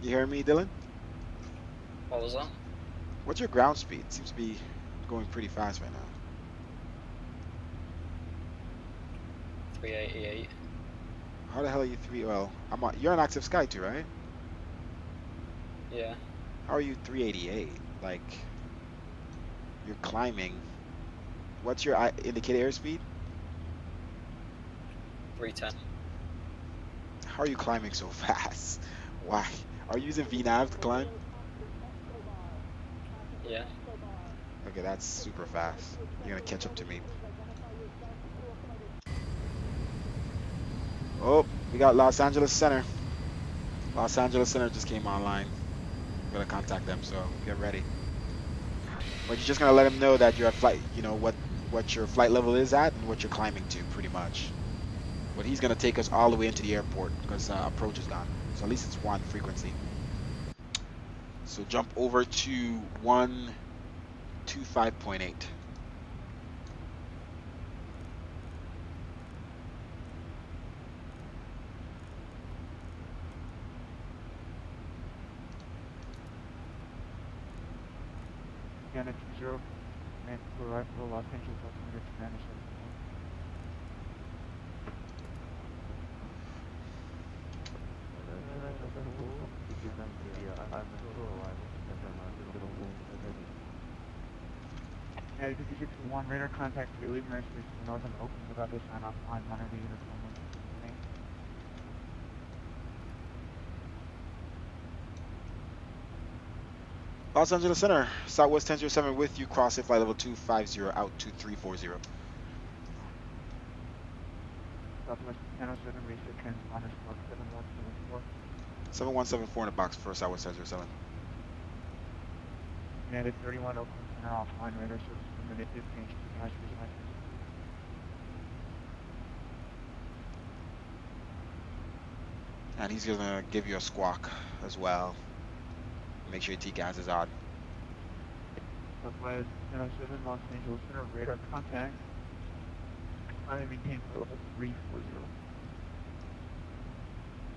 You hear me, Dylan? What was that? What's your ground speed? Seems to be going pretty fast right now. 388. How the hell are you well, you're on active sky too, right? Yeah. How are you 388? Like, you're climbing. What's your indicated airspeed? 310. How are you climbing so fast? Why? Are you using VNAV to climb? Yeah. Okay, that's super fast. You're gonna catch up to me. Oh, we got Los Angeles Center. Los Angeles Center just came online. We're gonna contact them, so get ready. But you're just gonna let them know that you're at flight, you know, what your flight level is at and what you're climbing to, pretty much. But he's gonna take us all the way into the airport because approach is gone. So at least it's one frequency. So jump over to 125.8. Again, it's 0, command to arrive for Los Angeles, altimeter command is 56-1, radar contact to leaving airspace to the north and open without the sign off line, monitor the unit from 1. Los Angeles Center, Southwest 1007 with you, crossing flight level 250 out to 340. Southwest 1007, reset transponder squawk 7174. 7174 in the box for Southwest 1007. United 31, Oakland Center offline, radar service limited, change to cash visualization. And he's gonna give you a squawk as well. Make sure your TCAS is on. Southwest 1007, Los Angeles Center, radar contact. I maintain for level 340.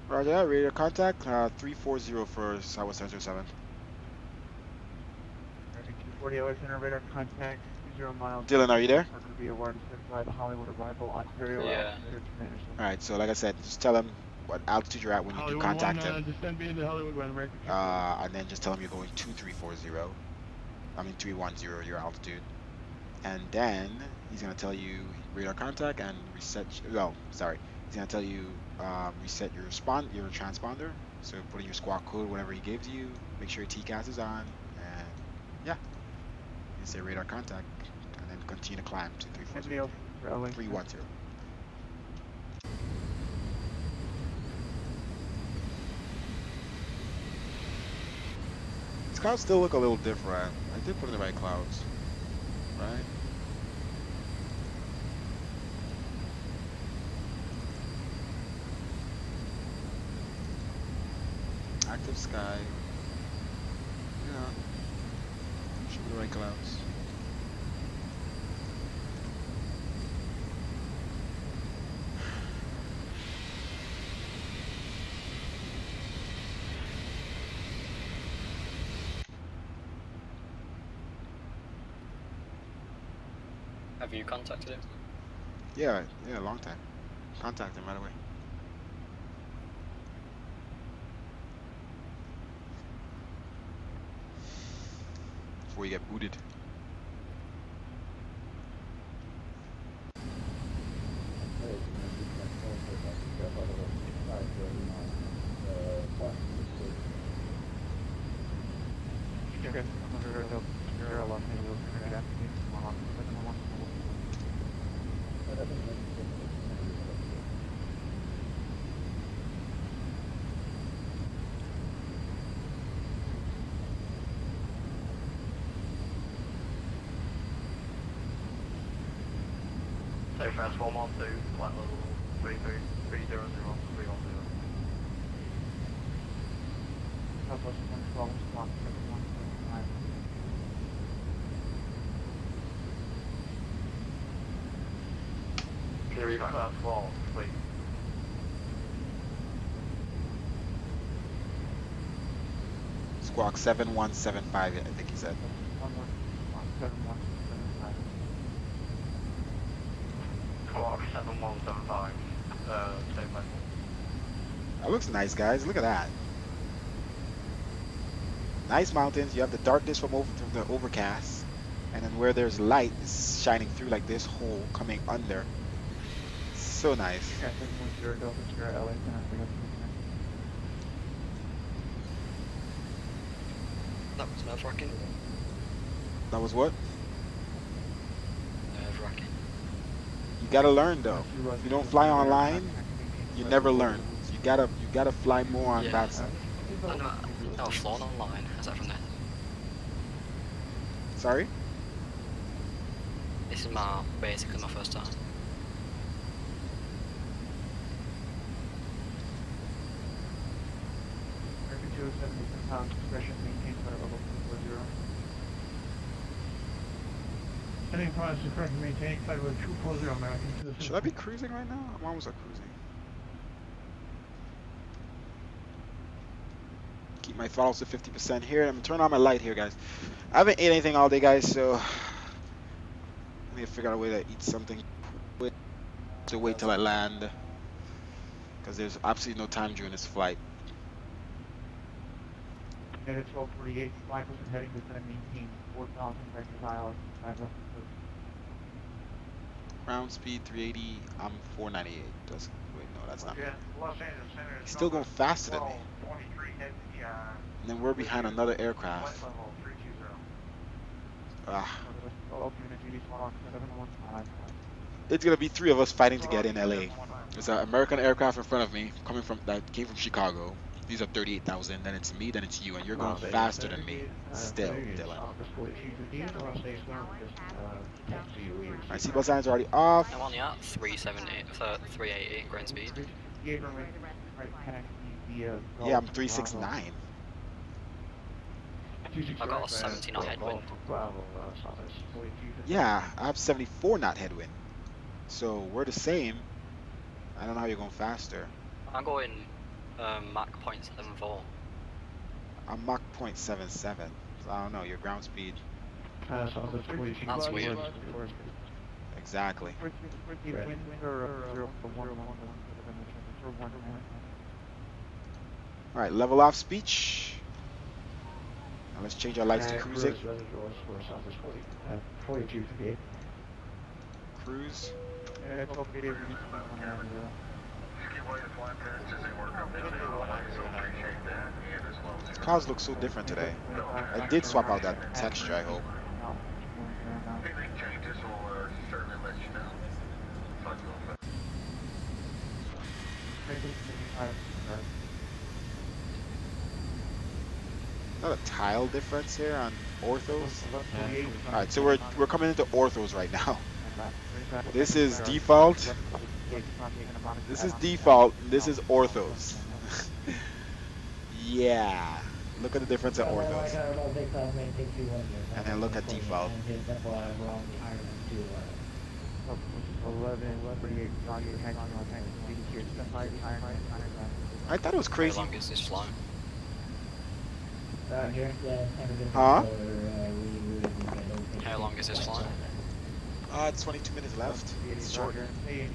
Roger that, radar contact, 340 for Southwest 1007. 240 hours center, radar contact, 0 miles. Dylan, are you there? Could be awarded 75 Hollywood arrival, Ontario. Yeah. Alright, so like I said, just tell him what altitude you're at when you do contact him. Descend into Hollywood when American. And then just tell him you're going 2340. I mean 310 your altitude. And then he's gonna tell you radar contact and reset. Well, sorry, he's gonna tell you reset your transponder. So put in your squawk code, whatever he gives you. Make sure your TCAS is on, and yeah, you say radar contact, and then continue to climb to 310. These clouds still look a little different. I did put in the right clouds, right? Active sky. Yeah. Should be the right clouds. Have you contacted him? Yeah, a long time. Contact him right away. Before you get booted. Say fast 112, flight level 300, 310. Southwest 112, squawk 7175. Theory fast 12, please. Squawk 7175, I think he said. 7175. Squawk 7175, stay fast. That looks nice, guys. Look at that. Nice mountains. You have the darkness from the overcast, and then where there's light is shining through like this hole coming under. So nice. Yeah, 710 Delta Sierra LA, That was nerve-wracking. That was what? Nerve-wracking. You gotta learn though. If you don't fly online, you never learn. So you gotta fly more on that side. I've flown online, aside from this. Sorry? This is basically my first time. American 207 pounds, discretion maintained by level 240. Heading price discretion maintained by level 240, American 207. Should I be cruising right now? I'm almost at cruising. Keep my throttles to 50% here. I'm gonna turn on my light here, guys. I haven't ate anything all day, guys, so I need to figure out a way to eat something. To wait till I land, because there's absolutely no time during this flight. At 1248, 5% heading to 718, 4,000 vector dial, 5 left coast. Ground speed 380. I'm 498. Wait, no, that's not. Yeah, Los Angeles Center. He's still going faster than me. 23 head And then we're behind another aircraft. flight level 320. It's gonna be 3 of us fighting to get in LA. There's an American aircraft in front of me, that came from Chicago. These are 38,000. Then it's me, then it's you, and you're going faster than me. Still, Dylan. My seatbelt signs are already off. I'm only at 380 ground speed. Yeah, I'm 369. I got a 70 knot headwind. Yeah, I have 74 knot headwind. So we're the same. I don't know how you're going faster. I'm going Mach 0.74. I'm Mach 0.77. So I don't know, your ground speed. That's weird. Exactly. Alright, level off speech. Now let's change our lights to cruising. Cruise. Cars look so different today. I did swap out that texture, I hope. Not a tile difference here on orthos. Alright, so we're coming into orthos right now. This is default. This is default. This is orthos. Yeah. Look at the difference at orthos. And then look at default. I thought it was crazy. How long is this flight? Huh? How long is this flight? It's 22 minutes left. It's short. We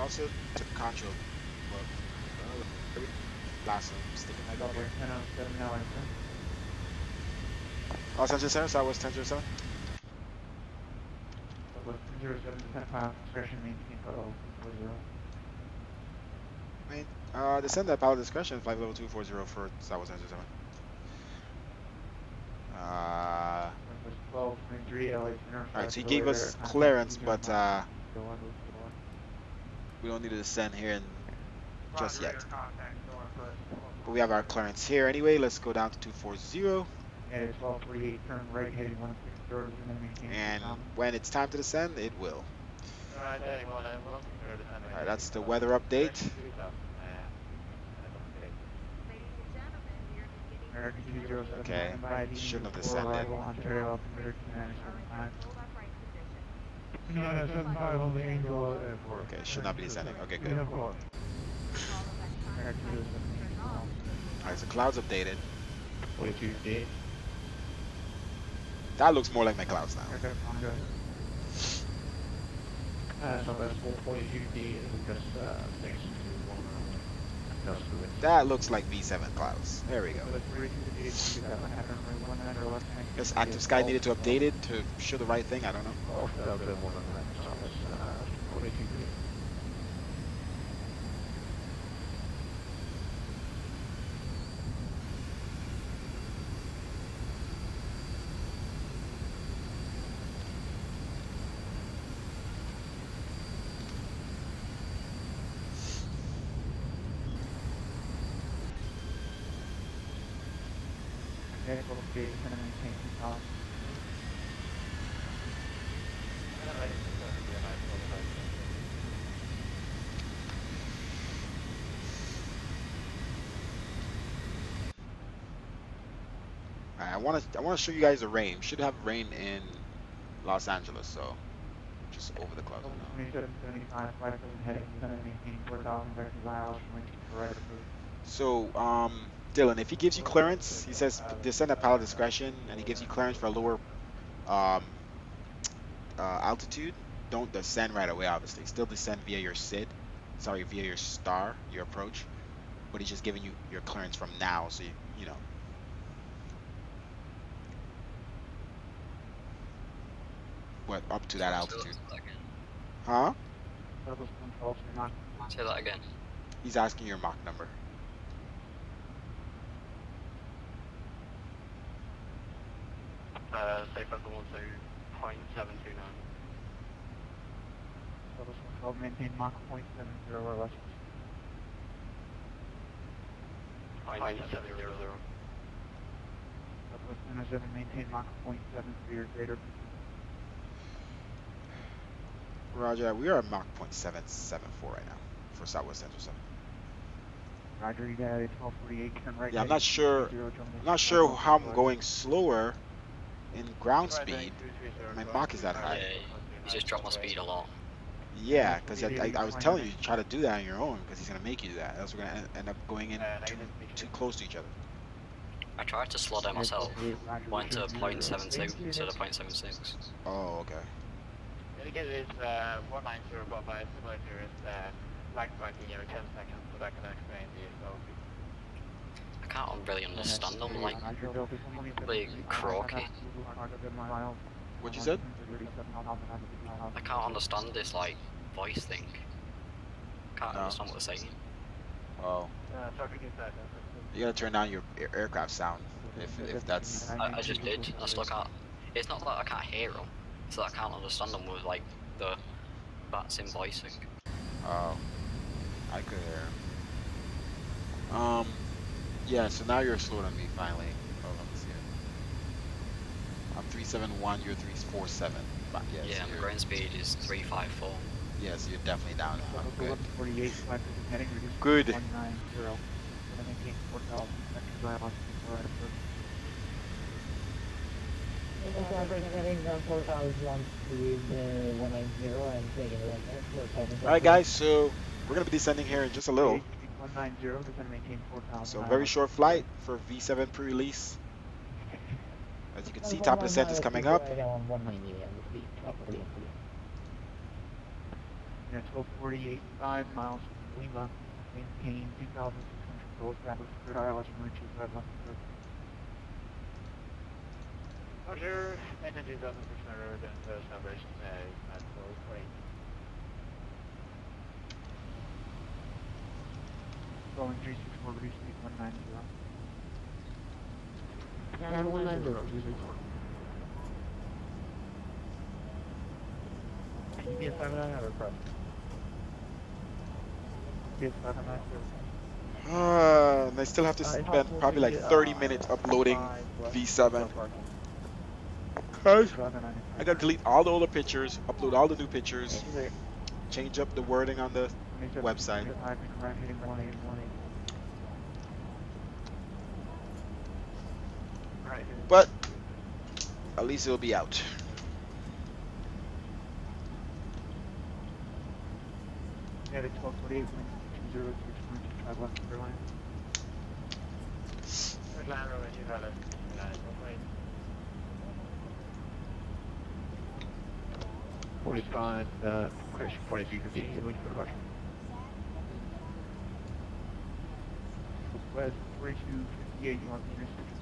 also took control. Last one, sticking my gun here. Los Angeles Center, Southwest 1007. Southwest 1007, descent pilot discretion, maintain total 240. Descend at pilot discretion, flight level 240 for Southwest 1007. Southwest 1223, LA Center. Alright, so he gave us clearance, but we don't need to descend here just yet. But we have our clearance here anyway. Let's go down to 240. Yeah, 1248, turn right, heading 160, and when it's time to descend, it will. Alright, that's the weather update. Okay, shouldn't have descended. No, 75 on the Angel Airport. Okay, should not be descending. Okay, good. Airport. Alright, so clouds updated. 42 feet. That looks more like my clouds now. So that's 42 feet, just thanks to That looks like V7 clouds. There we go. Guess Active Sky needed to update it to show the right thing. I don't know. I want to show you guys the rain. Should have rain in Los Angeles, so just over the clouds. So Dylan, if he gives you clearance, he says descend at pilot discretion, and he gives you clearance for a lower altitude, don't descend right away. Obviously, still descend via your SID, via your star, your approach, but he's just giving you your clearance from now, so you know. What, up to that altitude? Huh? Say that again. He's asking your Mach number. Say Brooklyn 12.729. Southwest 12, maintain Mach 0.70 or less. 0.700. Southwest 1007, maintain Mach 0.73 or greater. Roger, we are at Mach 0.774 right now for Southwest 1007. Roger, you got a 1248, turn right. Yeah, I'm not sure how I'm going slower in ground speed. My Mach is that high. Yeah, you just dropped my speed a lot. Yeah, because I was telling you, try to do that on your own, because he's going to make you do that. Else we're going to end up going in too close to each other. I tried to slow down myself. Went to 0.72 instead of 0.76. Oh, okay. Again, it's 190 above by simulator is like 20 10 seconds, so that can explain the SLB. I can't really understand them, like croaky. What you said? I can't understand this like voice thing. Can't understand what they're saying. Oh. You gotta turn down your aircraft sound if that's. I just did. I still can't. It's not that I can't hear them. It's that I can't understand them with like the bats in voicing. Oh, I could hear. Yeah. So now you're slower than me finally. Oh, let me see it. I'm 371. You're 347. But yes, yeah, my ground speed is 354. Yes, you're definitely down now. Good. 48, heading Good. 190. Alright guys, so we're going to be descending here in just a little. 190, descend maintain 4,000. So very short flight for V7 pre-release. As you can see, top of the descent is coming up. Yeah, 1248, 5 miles from Lima, maintain 2,600 goals, rapid third ILS from reaches 5 left. Roger, and then 2000% road and celebration at 420. Going 364 British Street 190. Yeah, 190. Yes, I'm not have a problem. Yes, I'm not And I still have to spend probably like 30 minutes uploading V7. Cause I gotta delete all the older pictures, upload all the new pictures, change up the wording on the website. But at least it'll be out. Yeah, the 1248 206.25 left Carolina. Atlanta, you had it. 45, question 4350, wait for the question. West 4258, you want the intersection?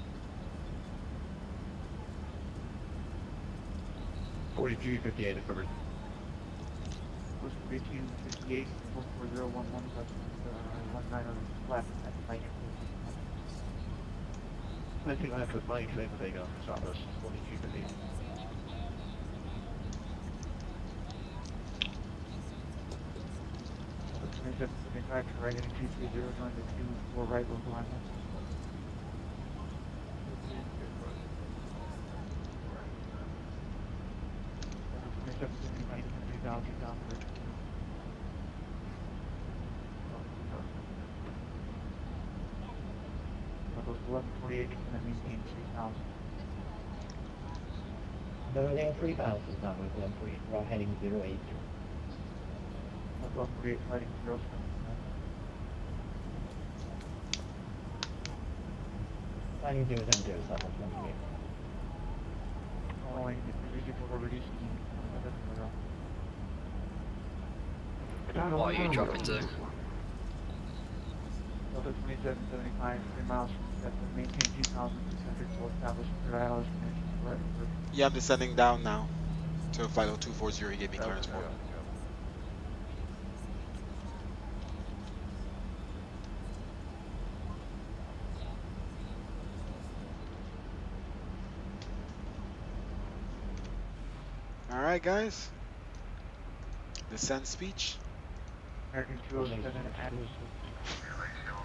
4358, affirmative. West 4258, 44011, left, 19 left at the Mike. 19 left with Mike, same thing, Southwest 4258. Right in 230, going to 24 right local line. Levels 1148, and that maintain 3000. No, they're 3000 now with them, we're heading 08. 1148, fighting 07. Flying 070, Southwest 128. Calling for reducing. What are you dropping to? Delta 2775, 3 miles from Stetson, maintain 2600, so establish third ILS connection. Yeah, I'm descending down now to flight 0240. You gave me clearance for. Alright guys, descent speech. American 207 at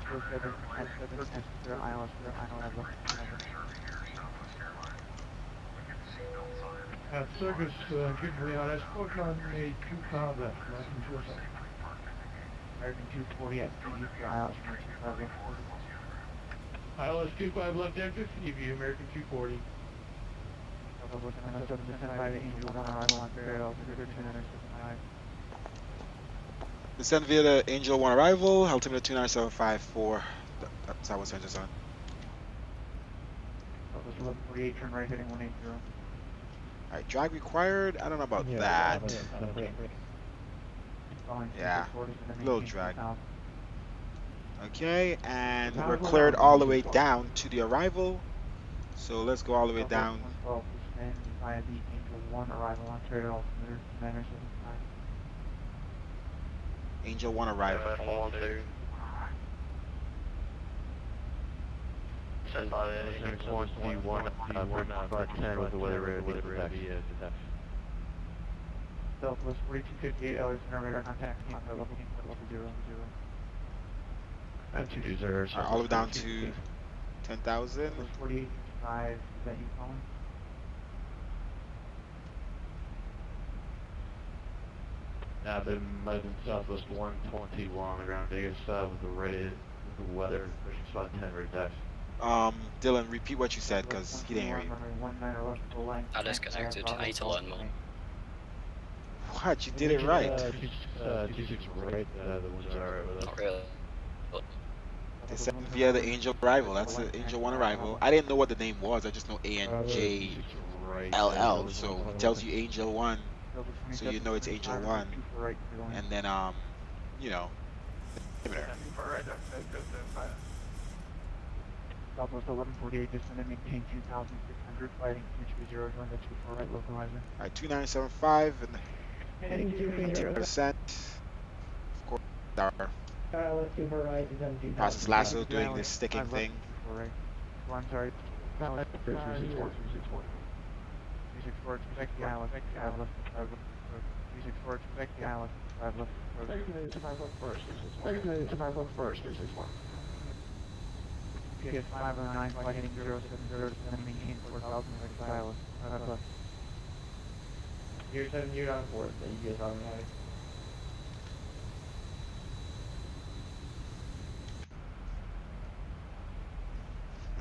207 at 7 0 ILS 0 ILS. Circus, good Leon, I spoke on a 2 pound left, American 207. American 240 at 3 for ILS 25 left 40. ILS 25 left exit, CB, American 240. Descend via the Angel 1 arrival, altimeter 2975 for Southwest Engine Sun. Southwest 1148, turn right heading 180. Alright, drag required, I don't know about that. Yeah, little drag. Okay, and we're cleared all the way down to the arrival. So let's go all the way down. Via the Angel 1 arrival on Terry altimeter 975. Angel 1 arrival. Send by the Angel 1 D1, 510 with the weather radio. Southwest 4258, Alexander radar contact, level 0. And 220. All the way down to 10,000. 4855, is that you calling? I've been moving Southwest 121 around Vegas with the rated, with the weather, pushing spot 10 right tax. Dylan, repeat what you said, because he didn't hear you. I disconnected, I need to learn more. What? You did it right. 26 right, the ones that are with us. Not really. Descend via the Angel arrival. That's the Angel 1 arrival. I didn't know what the name was. I just know ANJLL. So it tells you Angel 1. So you know it's Angel 1. And then, you know, Southwest 1148, descend and maintain 2,600, fighting 320, join the 24 right localizer. Alright, 2975 and Heading 2%. Of course, our let's do her right, is on 2000. process lasso doing this sticking thing. Right. Well, I'm sorry. No, that's 364, 364, expect the island, 5 left, 364, expect the island, 5 left, 5 left first, 361. PS 509, flight heading 070, descend and maintain 4,000, expect the island, 5 left. You're 7, you're on 4, so you get on right.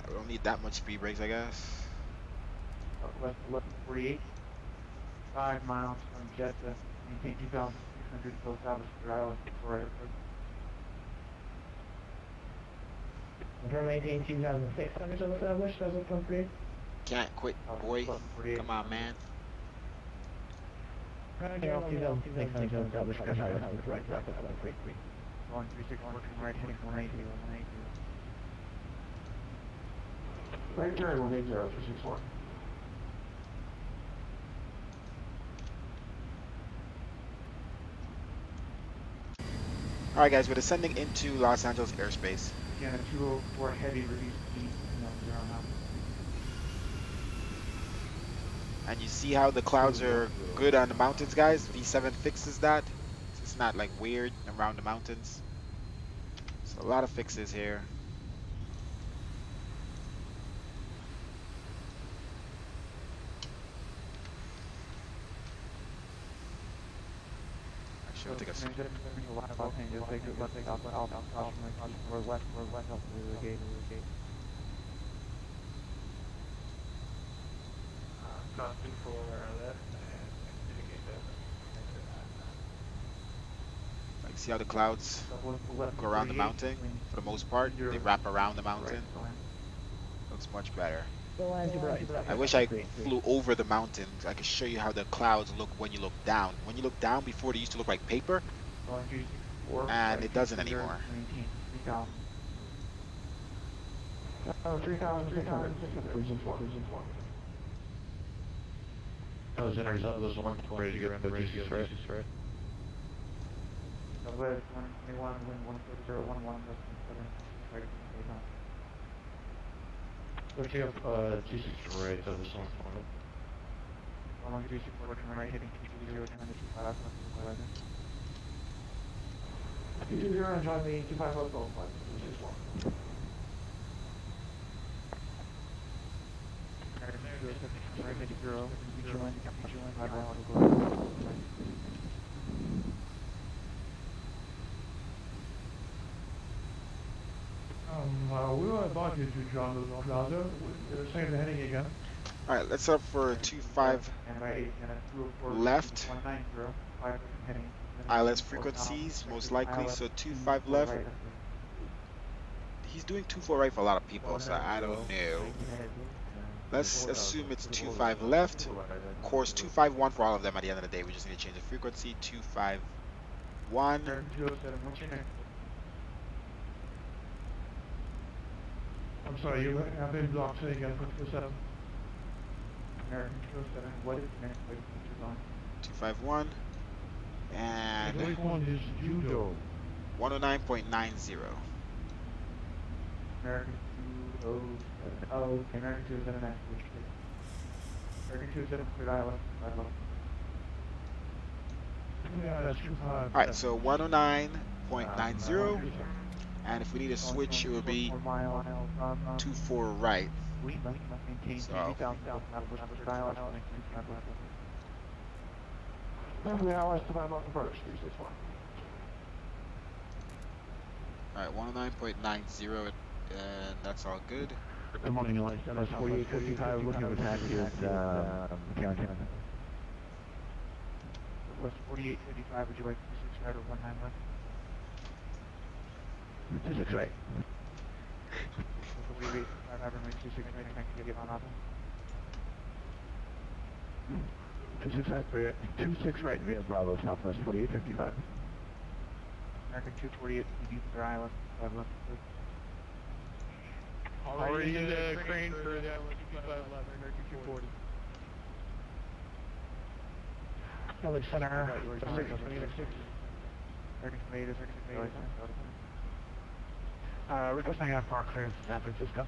We don't need that much speed brakes, I guess. West 1148, 5 miles from Jeddah, maintain 2,600 till Southwest Island, for airport. We're maintain 2,600 on the Southwest, that's what comes through. Can't quit, boy. Come on, man. Right off 2,600 on the Southwest, that's right, that's quick. Going 361, right heading 180, 180. Right turn, 180, 361. Alright guys, we're descending into Los Angeles airspace. Again, a 204 heavy release speed, 0 now. And you see how the clouds are good on the mountains, guys? V7 fixes that. It's not like weird around the mountains. So a lot of fixes here. Actually, I'll take a Not too far around that. like, see how the clouds go around the mountain? For the most part, they wrap around the mountain. Looks much better. I wish I flew over the mountains. I could show you how the clouds look when you look down. When you look down, before they used to look like paper, and it doesn't anymore. Oh, 3,600. Those enters up, those 120 ready to get into the GTX, right? Southwest 121, wind 14011, Looking up, G6 right, that was 120. Along G6 working right, hitting 220, turn to 25, left, 220 and join the 25 local flight, 361. right, hit 0, join, 5 left, We want to advise you to join the Plaza. Same heading again. Alright, let's set up for 25 left. ILS frequencies, most likely, so 25 left. He's doing 24 right for a lot of people, so I don't know. Let's assume it's 25 left. Course 251 for all of them at the end of the day. We just need to change the frequency. 251. I'm sorry, you have been blocked, say again, put this up. American 207, what is the next place features on? 251. And Which one is judo? 109.90. American 207, oh, okay, American 207 actually, which is American 207 cleared ILS, 5 left. Yeah, that's 25. Alright, so 109.90. And if we need a switch, it would be 24 right. So, alright, 109.90, and that's all good. Good morning, Elias. That's 4855, looking at the taxi at, McAllen. West 4855, would you like 26 right or 19 left? 26 right. We wait, I never make 26 right, thank you, get on off. 26 right, via Bravo, Southwest 4855. American 248, you need their ILS, 5 left. Already in the crane for the American 240. Village Center, American 8 requesting a car clearance in San Francisco.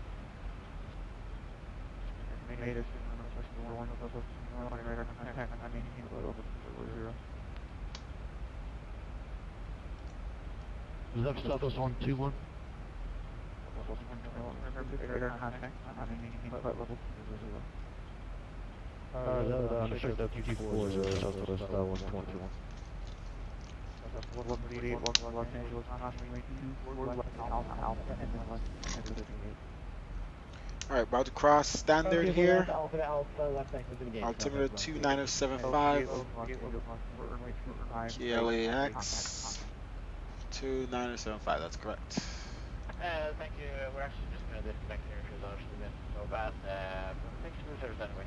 Is that Southwest 121? I'm sure that's 240 Southwest 121. Alright, about to cross standard here. Altimeter 29075. KLAX 29075, that's correct. Thank you. We're actually just going to disconnect here because obviously we didn't know about thanks for the service anyway.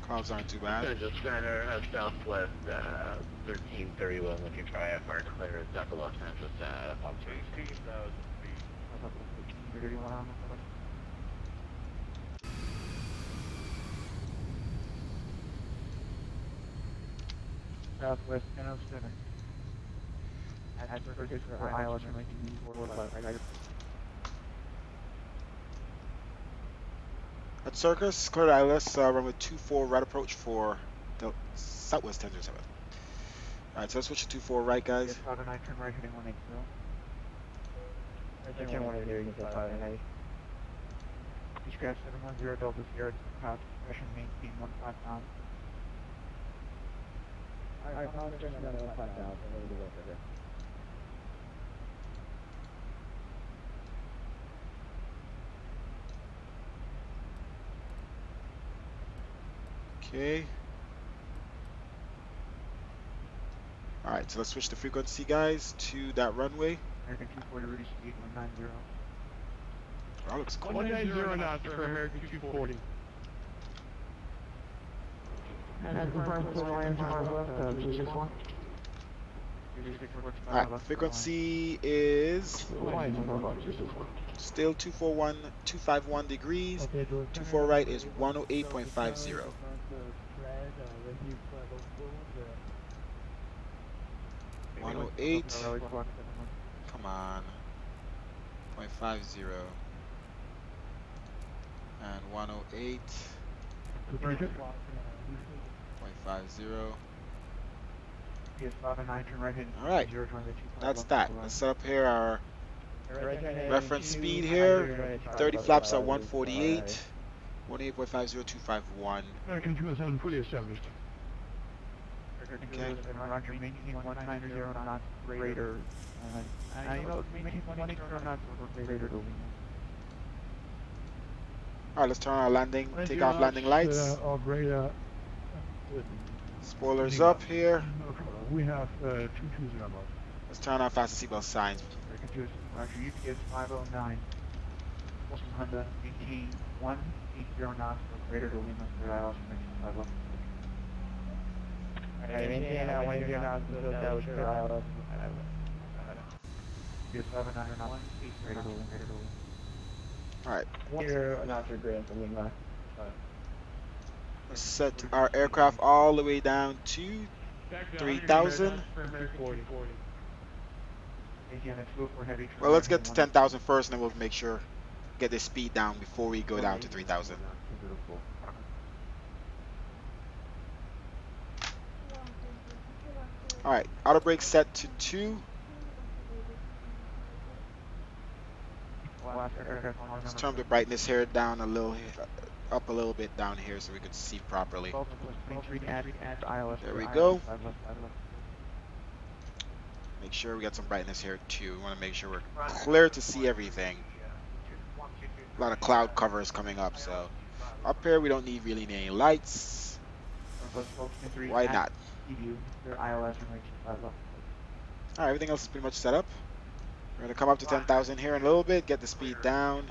Clouds aren't too bad. Just center southwest 1331 if you try FR clear it's upper Los Angeles up to 18,000 feet. Southwest 1007. For ILS At Circus, clear to ILS, runway 24 right approach for the Southwest 1007. Alright, so let's switch to 24 right, guys. Turn right heading 180. Turn 180, you can say 590. Scratch 710 Delta Sierra, path, pressure maintain 15 pounds. I found turn another 5,000, we'll do it there. Okay. Alright, so let's switch the frequency, guys, to that runway. American 240 release speed 190. That looks cool. 190 knots for American 240. And confirm for Lions Northwest, 261. Alright, frequency is still 251 degrees. 24 right is 108.50. 108. Come on. 0.50. And 108. 0.50. Alright, that's that. Let's set up here our reference speed here. 30 flaps at 148. 108.50251. American 207 fully established. Okay. Roger, maintain 190 knots greater. You know, maintain 180 knots greater. Alright, let's turn on our landing, take off landing lights. Or greater. Spoilers up here. We have 220 knots. Let's turn on fast seatbelt signs. Roger, UPS 509. Honda, maintain 180 knots or greater to Lima 3 miles. Maintain 180 knots to establish for ILS. UPS 509 knots, greater to Lima. Alright. 1 knots or greater to Lima. Let's set our aircraft all the way down to 3,000. Well, let's get to 10,000 first, and then we'll make sure get the speed down before we go down to 3,000. Alright, auto brake set to 2. Let's turn the brightness here down a little, up a little bit down here so we can see properly. There we go. Make sure we got some brightness here too. We want to make sure we're clear to see everything. A lot of cloud cover is coming up, so up here we don't need really any lights. Why not? Alright, everything else is pretty much set up. We're going to come up to 10,000 here in a little bit, get the speed down.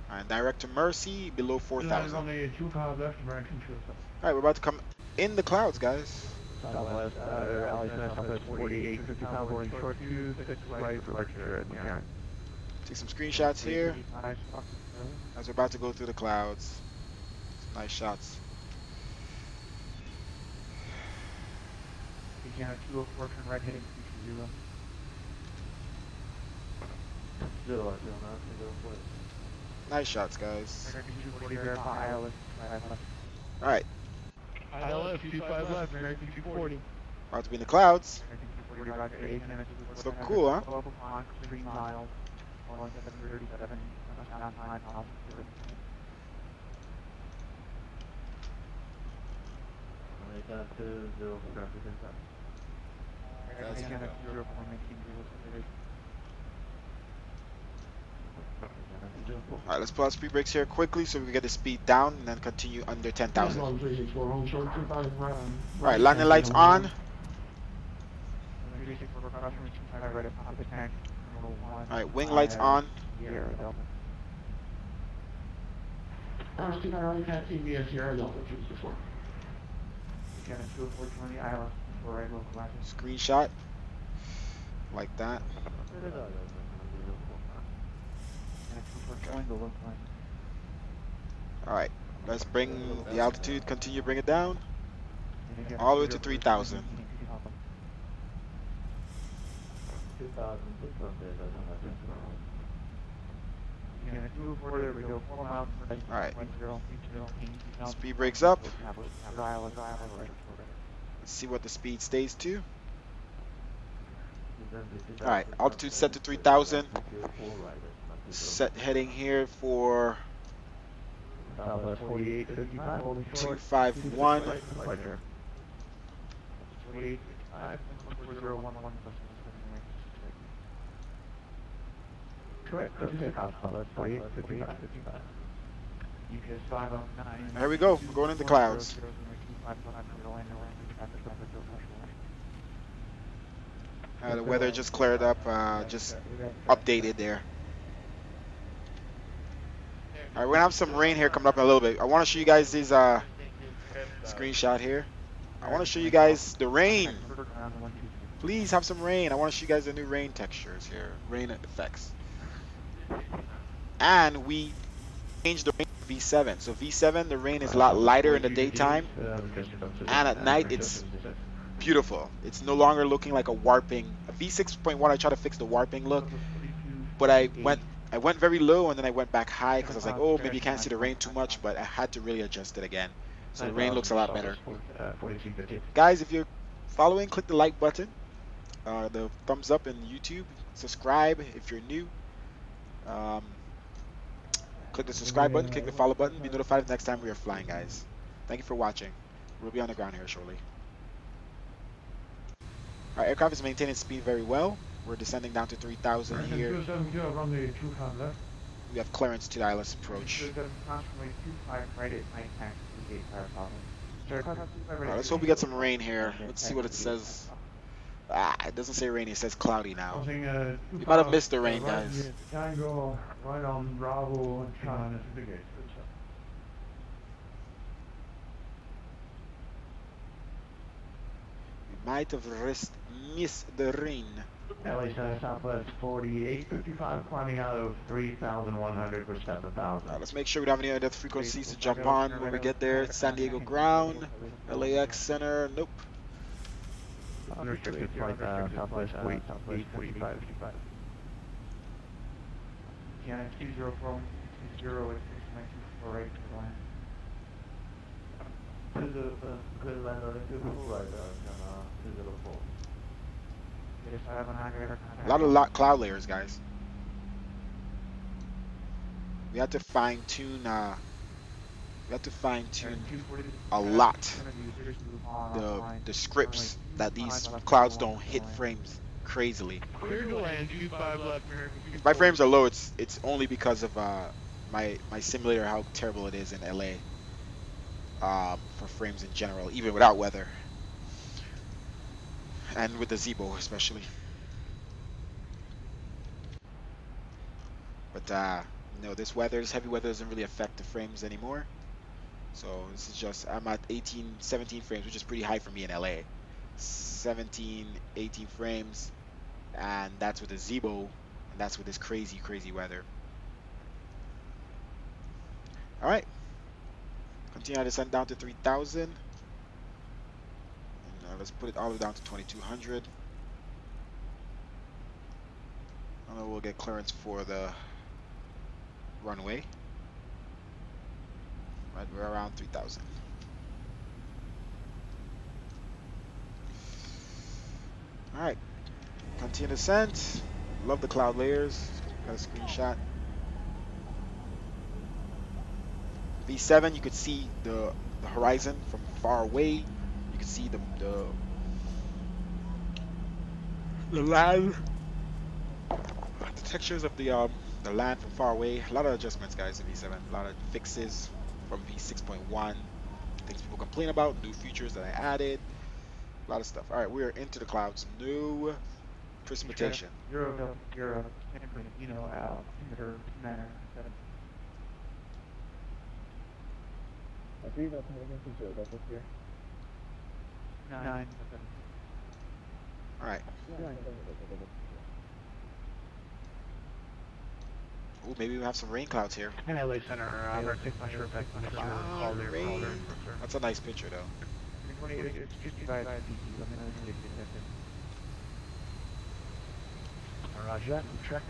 And direct to Mercy below There's 4,000. only 2 cars left, American 2. Alright, we're about to come in the clouds, guys. Southwest, Southwest 48, 50 pound boarding short 2, 6 right for lecture at the end. Take some screenshots here as we're about to go through the clouds. Some nice shots. Again, 204 turn right heading 220. Nice shots, guys. American 240 verify ILS 5 left. Alright, ILS 25 left, American 240. about to be in the clouds. American 240 roger 8 minutes. So cool, huh? 12 on 3 miles. 1737. Down 9 miles. Alright, let's pull out speed brakes here quickly so we can get the speed down and then continue under 10,000. Alright, landing lights on. Alright, wing lights on. Screenshot. Like that. Alright, let's bring the altitude, continue to bring it down. All the way to 3,000. Alright. Speed brakes up. Let's see what the speed stays to. Alright, altitude set to 3,000. Set heading here for 251. Here we go, we're going into clouds. The weather just cleared up, just updated there. Alright, we're gonna have some rain here coming up in a little bit. I want to show you guys these screenshot here. I want to show you guys the rain. Please have some rain. I want to show you guys the new rain textures here, rain effects. And we changed the rain to V7. So V7, the rain is a lot lighter in the daytime, and at night it's beautiful. It's no longer looking like a warping. A V6.1, I tried to fix the warping look, but I went very low and then I went back high because I was like, oh, maybe you can't see the rain too much, but I had to really adjust it again. So the rain looks a lot better. Guys, if you're following, click the like button, the thumbs up in YouTube, subscribe if you're new. Click the subscribe button, click the follow button, be notified next time we are flying, guys. Thank you for watching. We'll be on the ground here shortly. Our aircraft is maintaining speed very well. We're descending down to 3,000 here. We have clearance to the ILS approach. Alright, let's hope we get some rain here. Let's see what it says. It doesn't say rainy, it says cloudy now. You might have missed the rain, guys. Right on Bravo. We might have missed the rain. LA Southwest 48, 55, climbing out of 3,100 for 7,000. Let's make sure we don't have any other frequencies to jump on when we get there. San Diego ground, LAX center, nope. Unrestricted flight, Southwest 48, 45, 55. Yeah, 204, 20, 69248 to land. Good land on 204 right there, 204. A lot of cloud layers, guys. We have to fine tune. A lot the scripts that these clouds don't hit frames crazily. If my frames are low, it's only because of my simulator, how terrible it is in LA for frames in general, even without weather. And with the Zebo especially. But This heavy weather doesn't really affect the frames anymore. So this is just, I'm at 18, 17 frames, which is pretty high for me in LA. 17, 18 frames, and that's with a Zebo, and that's with this crazy, crazy weather. All right, continue to descend down to 3,000. And let's put it all the way down to 2,200. And then we'll get clearance for the runway. Right, we're around 3,000. All right, continue descent. Love the cloud layers. Got a screenshot. V7, you could see the horizon from far away. You could see the land, the textures of the land from far away. A lot of adjustments, guys, in V7. A lot of fixes from V6.1. Things people complain about. New features that I added. A lot of stuff. All right, we are into the clouds. No precipitation. Euro, emitter, manner, 7. I see that's moving to 0, that's here. 9, 7. All right. Oh, maybe we have some rain clouds here. And LA Center, Rain. That's a nice picture, though. Roger, check.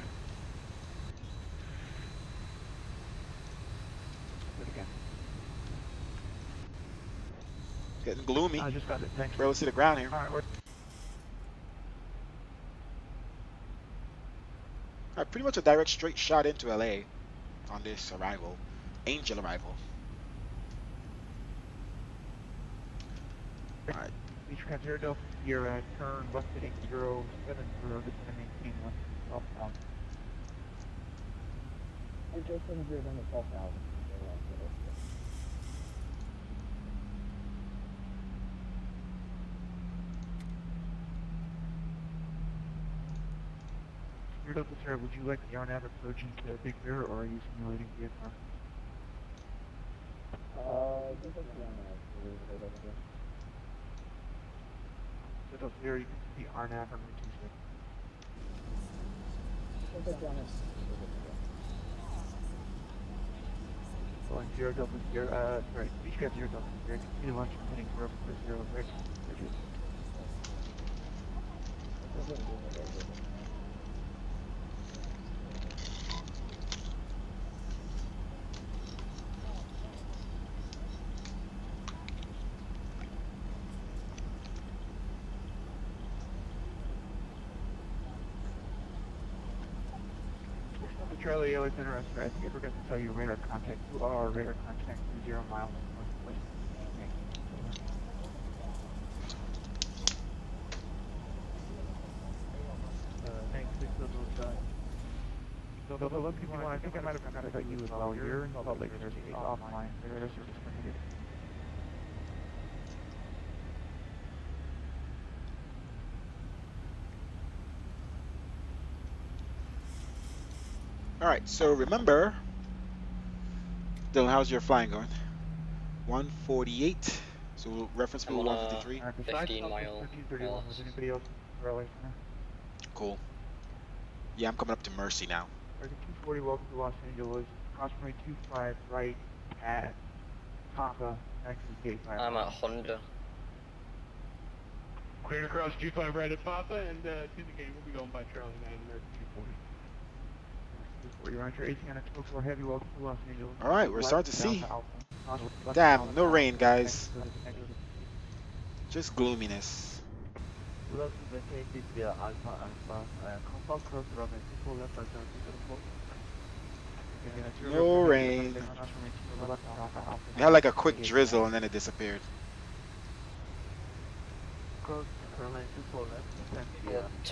Again. Getting gloomy. I just got it, thank you. Barely see the ground here. All right, pretty much a direct straight shot into LA on this arrival. Angel arrival. All right. Beach Cat 0 Delta, you're at turn left heading 070, descending maintain 112,000. I just 70 down to 12,000. Your Delta, sir, would you like the RNAV approaching to Big Bear, or are you simulating VFR? Just like the RNAV. So Delta, there you can see the RNAV on Route 26. Going 0 Delta 0, sorry, Beach Cat 0 Delta 0, continue launch heading 0 for 0, right? Charlie Alexander, I think I forgot to tell you radar contact. You are radar contact 0 miles northwest. Thanks, so the look you want, I think I might have forgot to tell you as well. You're in Salt Lake City offline. Radar service prohibited. All right, so remember, Dylan, how's your flying going? 148. So reference pool 153. 15 miles. Anybody else? Cool. Yeah, I'm coming up to Mercy now. 240, welcome to Los Angeles. Crossway 25 right at Papa, next to gate 5. I'm at Honda. Cleared across G5 right at Papa, and to the gate we'll be going by Charlie 9 American 240. You're on your 18 on a 24 heavy, welcome to Los Angeles. Alright, we're starting to see. Damn, no rain, guys. Just gloominess. No rain. We had like a quick drizzle and then it disappeared.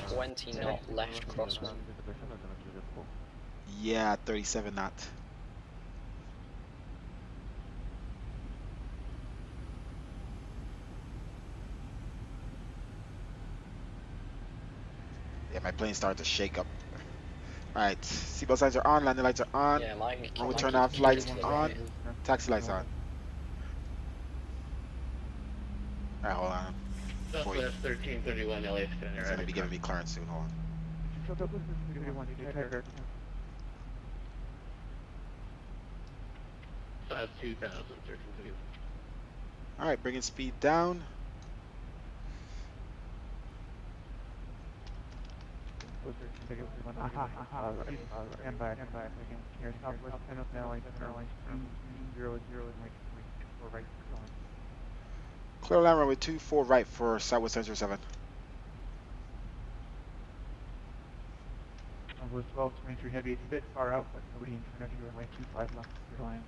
20 knot left crosswind. Yeah, 37 knot. Yeah, my plane started to shake up. Alright, seatbelt signs are on, landing lights are on. Yeah, my Runway my turn keep off keeping lights to the on. right. Taxi lights on. Alright, hold on. Before you, Southwest 1331 LA Center. it's gonna be giving me clearance soon. Hold on. South 2000, 1331. Alright, bringing speed down. Stand by again. Here, Southwest 10 of Airlines, 200 and 4 right for going. Clear land runway 24 right for Southwest 707. Number 12, 23 heavy, it's a bit far out, but nobody in front of you, runway 25 left for land.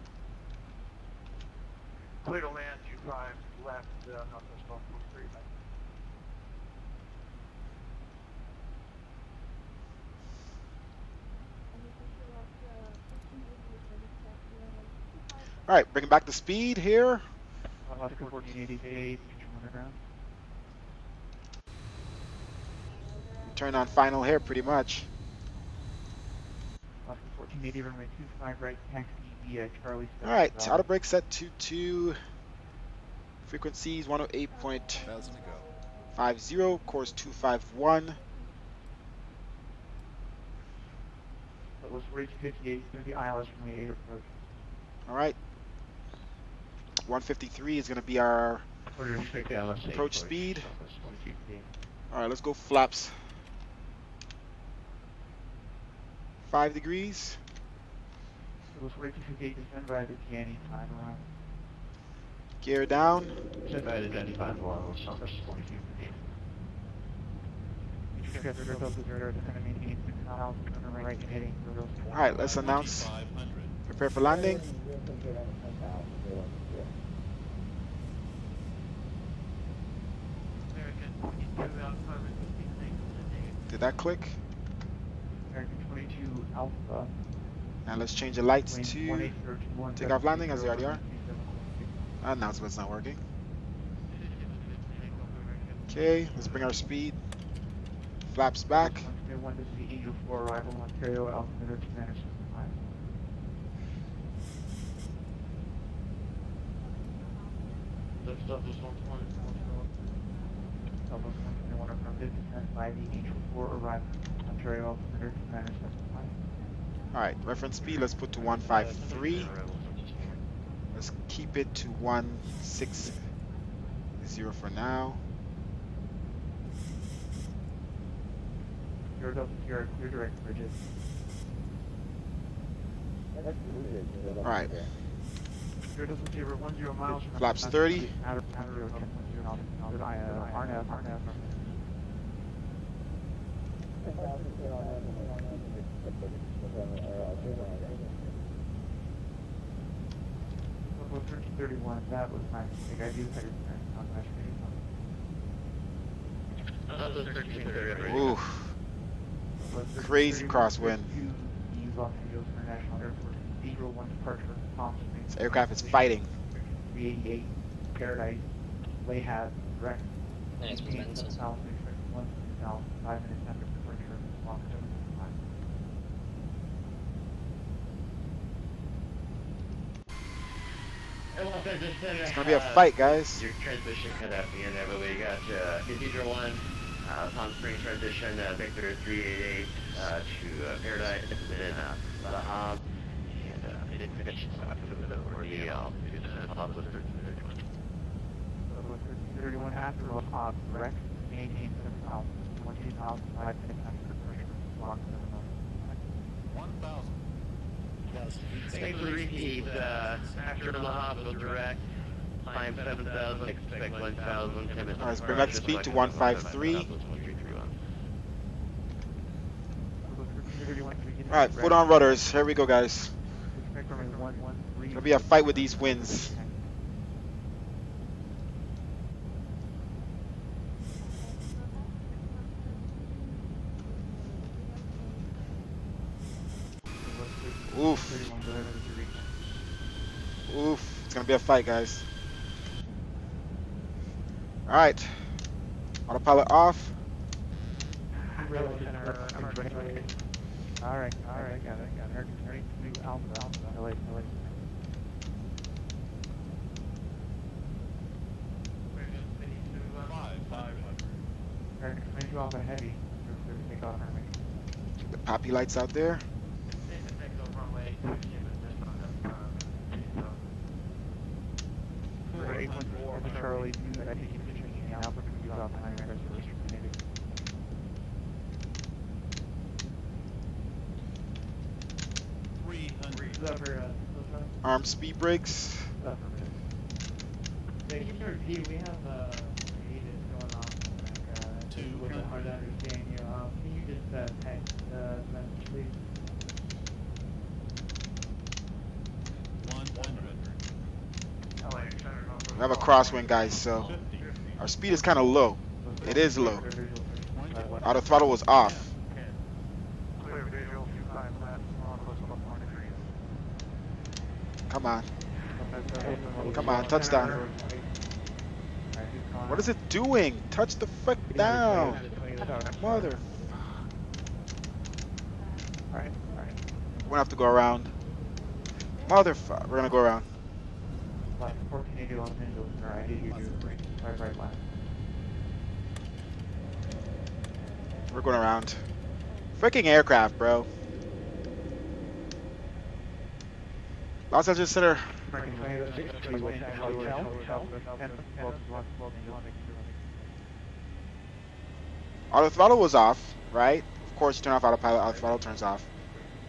Clear to land, 25 left, northwest 1243 right. Alright, bringing back the speed here. Oscar 1488, underground. Turn on final here pretty much. Oscar 1480, runway 25 right, taxi via Charlie. Alright, auto brake set to 2. Frequencies 108.50, course 251. That was 4258, it's going to be ILS runway 8 approach. Alright. 153 is going to be our approach speed. Alright, let's go flaps. 5 degrees. It was 4258, descend by the Tiani time around. Gear down. Descend by the 95 below, Southwest 4258. Alright, let's announce. Prepare for landing. Did that click? American 22 Alpha. And let's change the lights to takeoff landing as they already are. Announcement's not working. Okay, let's bring our speed. Flaps back. 1 to see Angel 4 arrival, Ontario, altimeter to manage 75. Lift up is 120. Southwest 121 affirmative, descend by the Angel 4 arrival, Ontario, altimeter to manage 75. Alright, reference speed, let's put to 153. Let's keep it to 160 for now. Clear direct bridges. Alright. 0.010 miles. Flaps 30. That was my mistake. I do have your Ooh. Crazy crosswind. Los Angeles International Airport, 01 departure, Thompson. This aircraft is fighting. 388, Paradise, Layhat, direct. Yeah, it's momentum. South, expect 1 south, 5 minutes after departure, Mach 75. It's gonna be a fight, guys. Your transmission cut out here there, but we got Cathedral 1, Palm Springs transition, Victor 388 to Paradise, then the Hob, and they didn't finish for the Hob was 1331. 31 after the Hob, direct, maintain 7,000, 20,005 minutes after departure, Mach 1,000. Thanks for the repeat. After the Hob was direct, climb 7,000, expect 1,000, 10 minutes. Alright, let's bring back the speed to 153. Alright, foot on rudders. Here we go, guys. It's gonna be a fight with these winds. Oof. Oof. It's gonna be a fight, guys. Alright. Autopilot off. Alright, got it. Turning to Alpha, LA. Turning to Alpha Heavy. Take off runway. The poppy lights out there. For 814 Charlie, I think you're checking Alpha to use Alpha Heavy first. Arm speed brakes. We have going on. To hard to understand you. Can you just text the message, please? We have a crosswind, guys, so our speed is kind of low. It is low. Auto throttle was off. Come on. Come on, touchdown. What is it doing? Touch the frick down. Mother. Alright. We're gonna have to go around. Motherfucker. We're gonna go around. We're going around. Freaking aircraft, bro. Los Angeles Center. Auto throttle was off, right? Of course, you turn off autopilot, auto throttle turns off.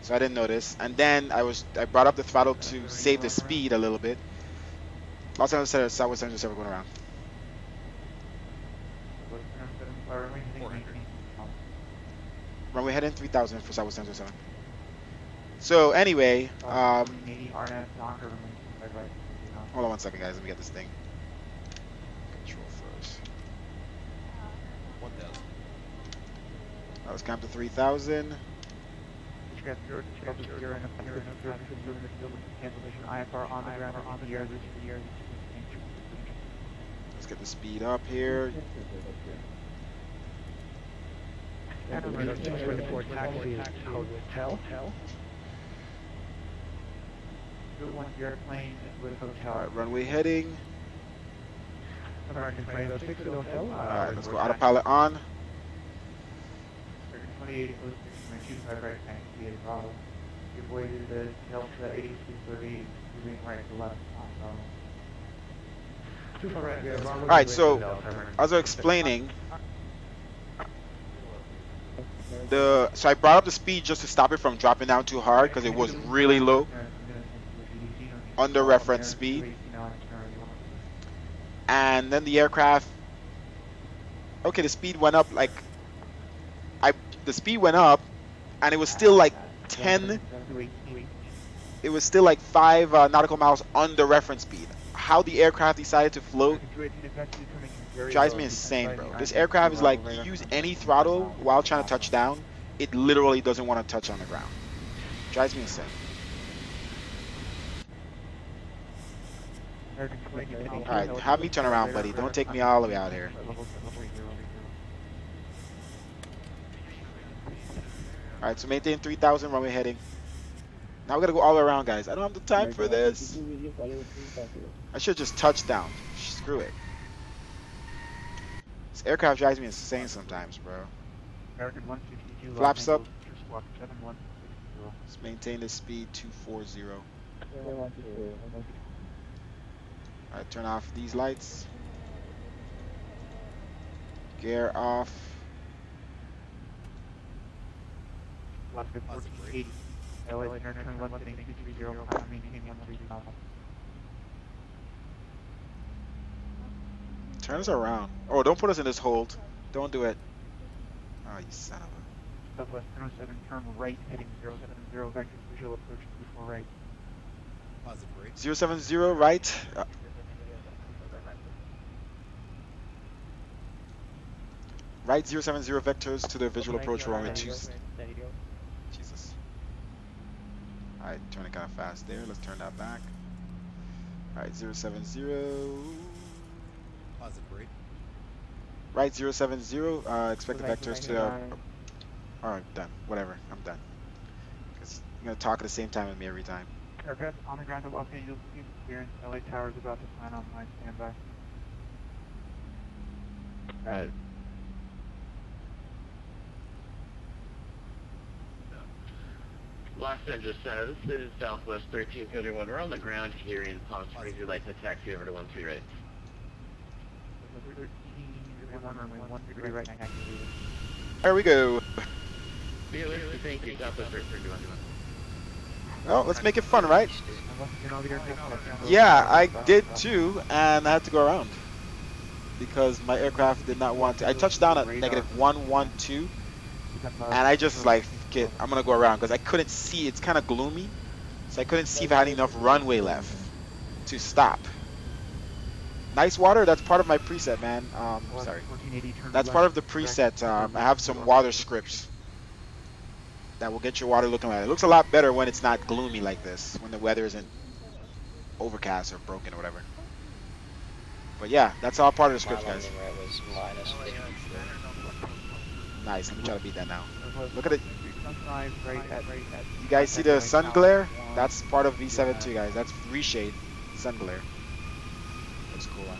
So I didn't notice. And then I brought up the throttle to save the speed a little bit. Los Angeles Center, Southwest Angeles Center, going around. Runway heading 3000 for Southwest Angeles Center. So anyway, hold on one second, guys. Let me get this thing. Control first. 1000. Let's count to 3000. Let's get the speed up here. Alright, runway heading. Alright, let's go autopilot on. Alright, so as I was explaining, so I brought up the speed just to stop it from dropping down too hard because it was really low, under reference speed. And then the aircraft, okay, the speed went up like, the speed went up and it was still like 10, it was still like 5 nautical miles under reference speed. How the aircraft decided to float drives me insane, bro. This aircraft is like, you use any throttle while trying to touch down, it literally doesn't want to touch on the ground. Drives me insane. Alright, have me turn around, buddy. Don't take me all the way out here. Alright, so maintain 3000, runway heading. Now we gotta go all around, guys. I don't have the time for this. I should just touch down. Screw it. This aircraft drives me insane sometimes, bro. Flaps up. Let's maintain the speed 240. Alright, turn off these lights. Gear off. Turn us around. Oh, don't put us in this hold. Don't do it. Oh, you son of a... Southwest 107, turn right, heading 070, vector visual approach 24 right. Positive rate. 070, right. Right 070 vectors to the visual approach runway 2. Jesus. Alright, turn it kind of fast there. Let's turn that back. Alright, 070. Positive rate. Right 070. Expect the vectors to... Alright, done. Whatever. I'm done. You're gonna talk at the same time with me every time. Aircraft on the ground of Los Angeles, clearance. LA Tower is about to plan on line standby. Alright. Los Angeles Center, this is Southwest 1351. We're on the ground here in Palm Springs. We'd like to taxi over to 13 right. 13, runway 13 right, activated. There we go. Thank you, Southwest 1351. Well, let's make it fun, right? Yeah, I did too, and I had to go around because my aircraft did not want to. I touched down at -112, and I just was like, "Kid, I'm gonna go around," because I couldn't see. It's kind of gloomy, so I couldn't see if I had enough runway left to stop. Nice water. That's part of my preset, man. Sorry. That's part of the preset. I have some water scripts that will get your water looking like it. It looks a lot better when it's not gloomy like this, when the weather isn't overcast or broken or whatever. But yeah, that's all part of the script, guys. Nice. Let me try to beat that now. Look at it. You guys see the sun glare? That's part of V7 too, guys. That's reshade sun glare. Looks cool. Huh?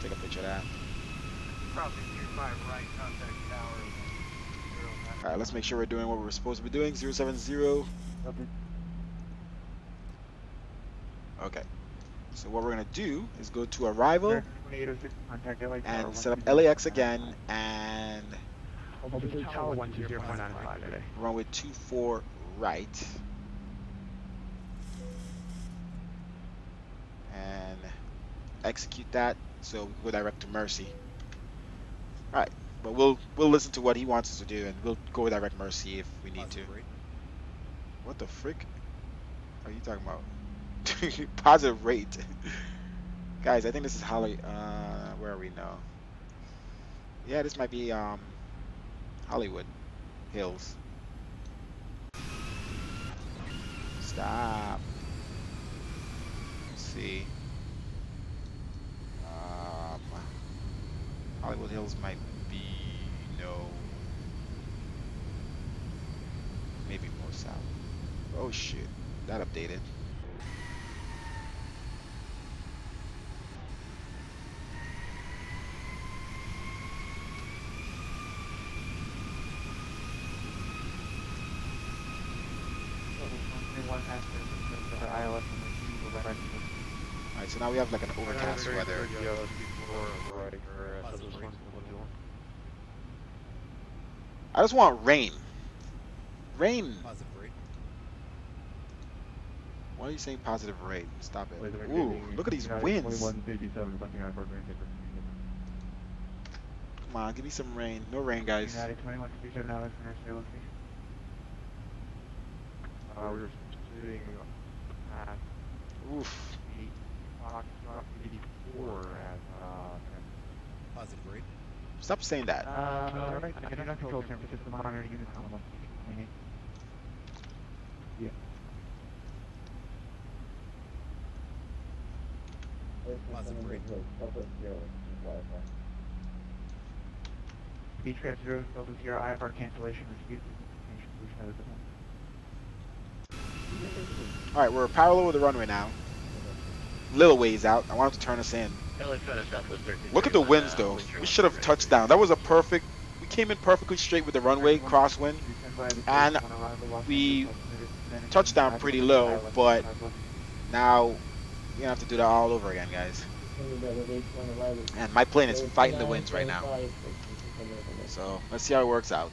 Take a picture of that. Alright, let's make sure we're doing what we're supposed to be doing. 070. Okay. So what we're going to do is go to arrival and set up LAX again and runway 24 right. And execute that so we go direct to Mercy. Alright. But we'll listen to what he wants us to do, and we'll go direct Mercy if we need to. What the frick are you talking about? Positive rate. Guys, I think this is Holly. Where are we now? Yeah, this might be Hollywood Hills. Stop. Let's see. Hollywood Hills might be maybe more south. Oh shit, that updated. Alright, so now we have like an overcast weather. I just want rain. Rain. Why are you saying positive rate? Stop it. Ooh, look at these winds. Come on, give me some rain. No rain, guys. We're sitting at Oof. 84 at Positive rate. Stop saying that. Alright, I do not control temperature to monitor unit on yeah. Positive rate. Beach trap 0, Delta 0, IFR cancellation, receive Alright, we're parallel with the runway now. Little ways out. I want him to turn us in. Look at the winds though. We should have touched down. That was a perfect. We came in perfectly straight with the runway, crosswind, and we touched down pretty low, but now we're gonna have to do that all over again, guys. And my plane is fighting the winds right now. So let's see how it works out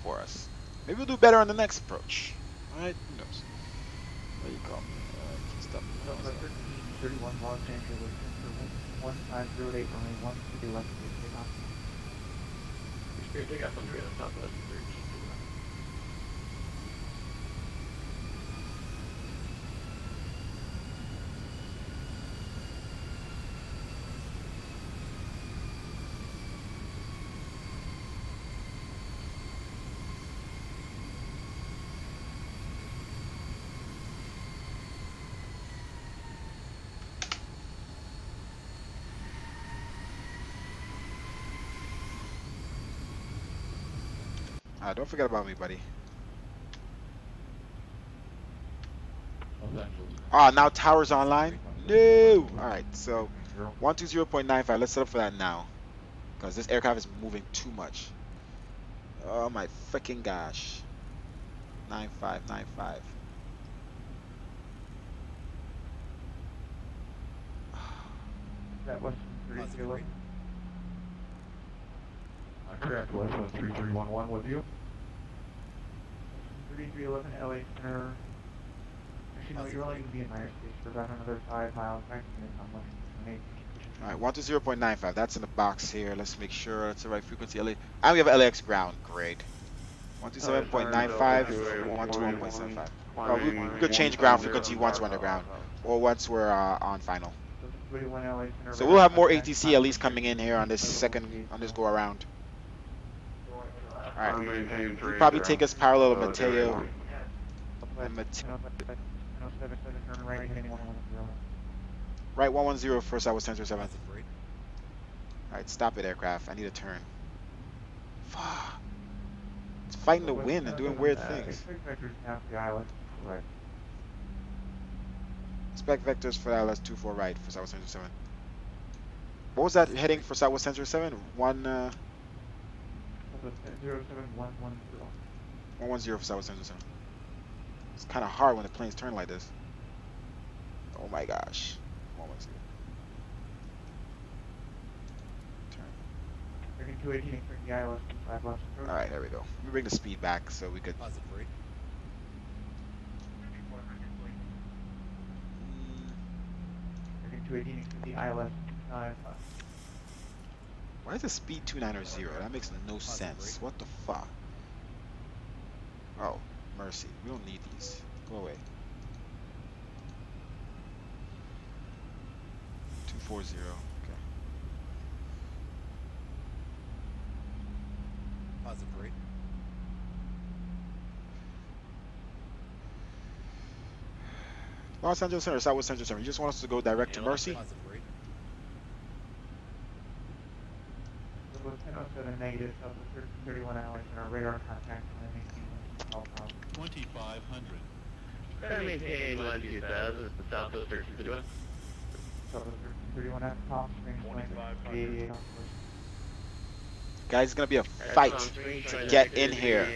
for us. Maybe we'll do better on the next approach. Alright, who knows? What do you call me? Stop. 31 Los Angeles, 1508, runway 130 left. Take out some trade on Southwest 13. Don't forget about me, buddy. Ah, now tower's online? No! Alright, so 120.95. Let's set up for that now. Because this aircraft is moving too much. Oh my freaking gosh. 9595. That was Positive 3311. rate. Correct, was 3311 with you. 3311 LA Center. Actually, no, you're only going to be in airspace for about another 5 miles. Back to how much? Alright, 120.95. That's in the box here. Let's make sure it's the right frequency. LA. And we have LAX ground. Great. 127.95, 121.75. Oh, we could change ground frequency once we're underground. Or once we're on final. So we'll have more ATC at least coming in here on this go around. Alright. We'll probably take us parallel to Mateo. And right 110 for Southwest 1007. Positive rate. Alright, stop it, aircraft. I need a turn. Fuck. It's fighting the wind and doing weird things. Expect vectors for LS 24 right for Southwest 1007. What was that heading for Southwest 1007? 110 for Southwest 1007. It's kind of hard when the planes turn like this. Oh my gosh. 110. Alright, there we go. Let me bring the speed back so we could. Positive rate. Why is the speed 290? That makes no sense. What the fuck? Oh, mercy. We don't need these. Go away. 240. Okay. Positive rate. Los Angeles Center, Southwest Central Center. You just want us to go direct to Mercy? Positive rate. Negative, 31 hours in our radar contact. 2,500. Try to maintain 12000, Southwest 1351. 31 hours, top screen, 88. Guys, it's gonna be a fight to get in here.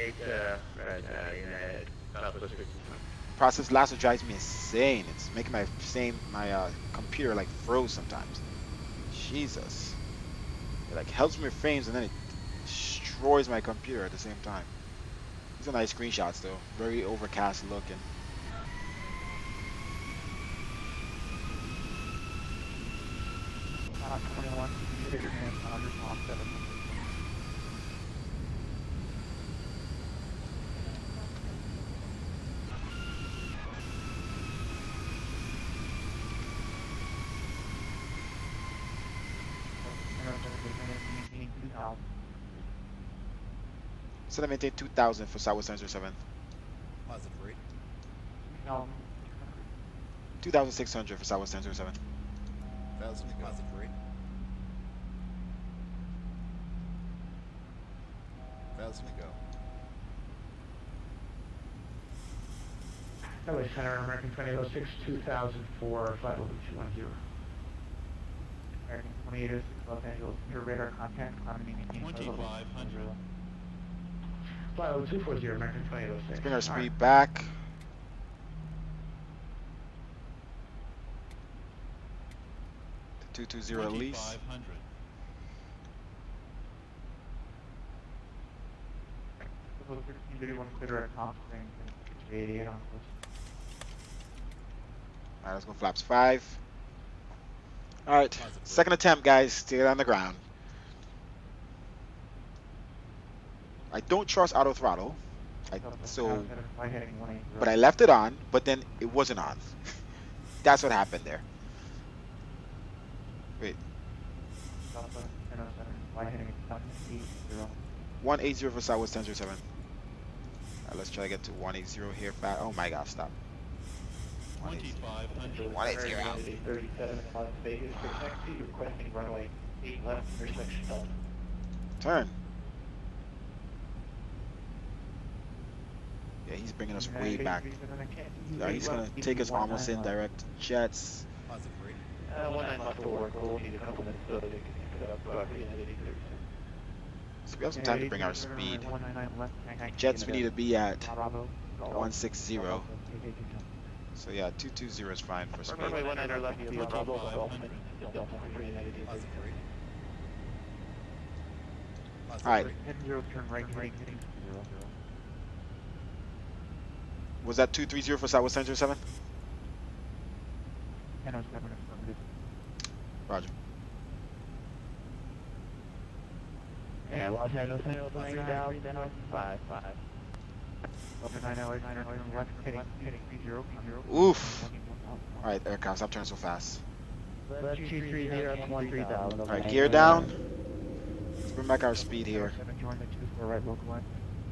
Process lasso drives me insane. It's making my computer like froze sometimes. Jesus. It like helps me with frames and then it destroys my computer at the same time. These are nice screenshots though. Very overcast looking. So I maintain 2,000 for Southwest 1007. Positive rate. 2,600 for Southwest 1007. 1,000 to go. Positive rate. 1,000 to go. LA Center, American 2006, 2004, flight level 210. American 2806, Los Angeles, your radar contact, climbing 2,500. Flight level 240, American 2806. Let's bring our speed back. To 220 at least. 2,500. Level 1331, clear at top screen, 88 on course. Alright, let's go flaps 5. Alright, second attempt, guys, to get on the ground. I don't trust auto throttle, but I left it on, but then it wasn't on. That's what happened there. Wait. 180 for Southwest 1007. Alright, let's try to get to 180 here fast. Oh my god, stop. 2,500. 180. 37 Las Vegas for taxi, requesting runway 8 left intersection Delta. Turn. Yeah, he's bringing us way back. He's gonna take us almost in direct jets. Positive rate. 19 left to work. We'll need a couple minutes so they can pick it up. So we have some time to bring our speed. 199 left. Jets we need to be at Bravo. 160. So yeah, 220 is fine for speed. Runway 19 left. Bravo. Positive rate. Positive Alright. rate. Heading 0, turn right, heading 0. Was that 230 for Southwest 1007? 1007 affirmative. Roger. Yeah, Los Angeles, down, 5, 5. 9 hours, 9 hours, left, heading 30, 0. Oof. Alright, aircraft, stop turning so fast. Left 230, 23,000. Alright, gear down. Let's bring back our speed here. Join the 24 right localizer.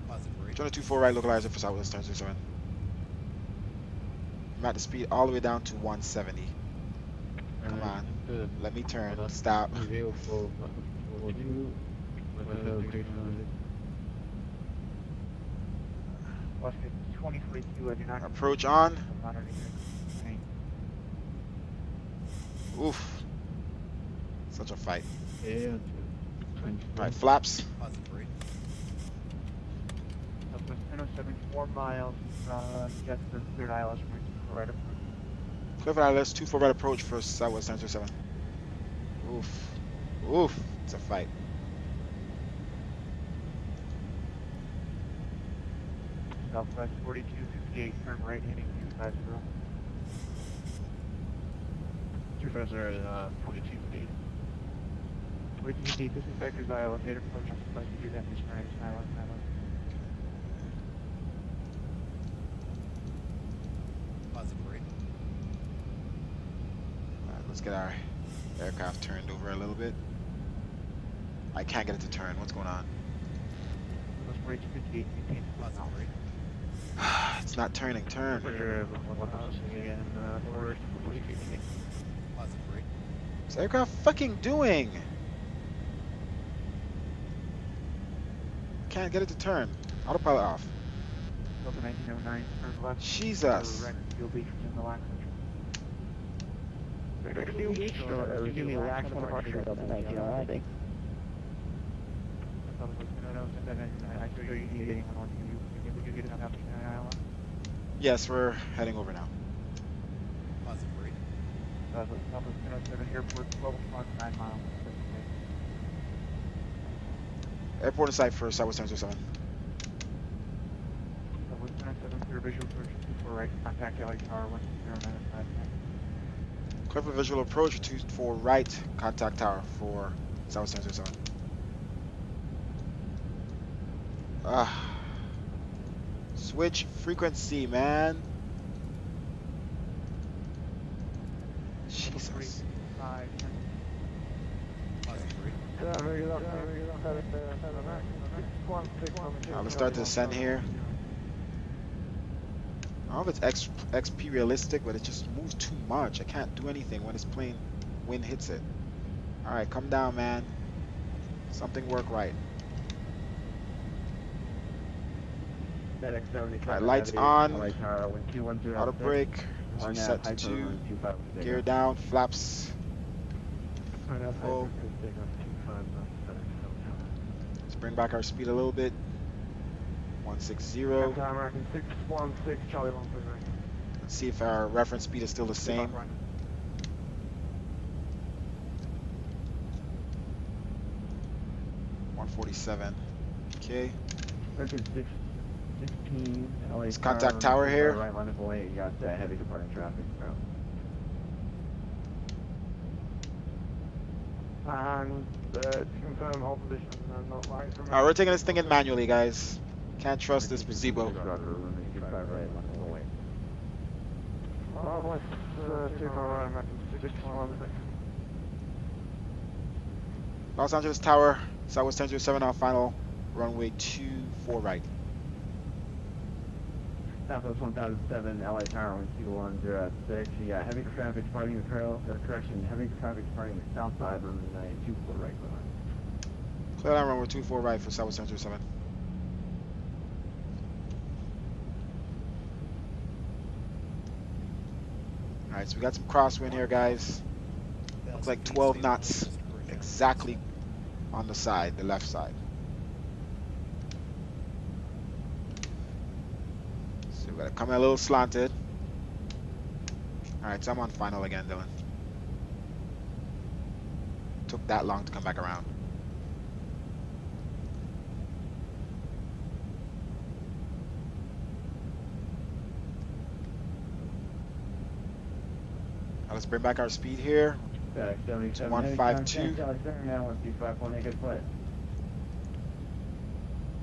Positive rate. Join the 24 right localizer for Southwest 1007. I'm at the speed all the way down to 170. Come on. Let me turn. Stop. Approach on. Oof. Such a fight. Alright, flaps. Positive rate. 4 miles, just the third ILS right approach. Clifford ILS 24 right approach for Southwest 1007. Oof. Oof. It's a fight. Southwest 4258, turn right, heading 250. 250, 4258. 4258, this is Vector's ILS, approach, let's do that, Mr. ILS. Positive rate. Alright, let's get our aircraft turned over a little bit. I can't get it to turn. What's going on? Positive rate. It's not turning. Turn. Positive rate. What's the aircraft fucking doing? Can't get it to turn. Autopilot off. 1909, turn left. Jesus. You'll be in the lax section. Give me lax on departure. 1909, I think. Yes, we're heading over now. Positive rate. Airport 12 o'clock, 9 miles. Airport in sight for Southwest 1007. Southwest 1007, clear visual approach 24 right, contact LA Tower 1095. Clear for visual approach 24 right, contact tower for Southwest 1007. Switch frequency, man. Jesus. Let's start to descend here. I don't know if it's XP realistic, but it just moves too much. I can't do anything when it's plane wind hits it. Alright, come down, man. Something work right. Alright, lights on. Auto brake. Set to 2. Gear down. Flaps. Full. Let's bring back our speed a little bit. 160. Let's see if our reference speed is still the same. 147. Okay. Let's contact tower here. Right line of away, you got heavy departing traffic. And confirm all positions and not light from. Alright, we're taking this thing in manually, guys. Can't trust this gazebo. Los Angeles Tower, Southwest 1007 on final runway 24 right. Southwest 1007, LA Tower 12106. Yeah, heavy traffic departing the trail. Correction, heavy traffic departing the south side runway 24 right. Clear down runway 24 right for Southwest 1007. Alright, so we got some crosswind here, guys. Looks like 12 knots exactly on the side, the left side. So we gotta come in a little slanted. Alright, so I'm on final again, Dylan. Took that long to come back around. Now let's bring back our speed here. Back 77. 152. Now 125.8, good play.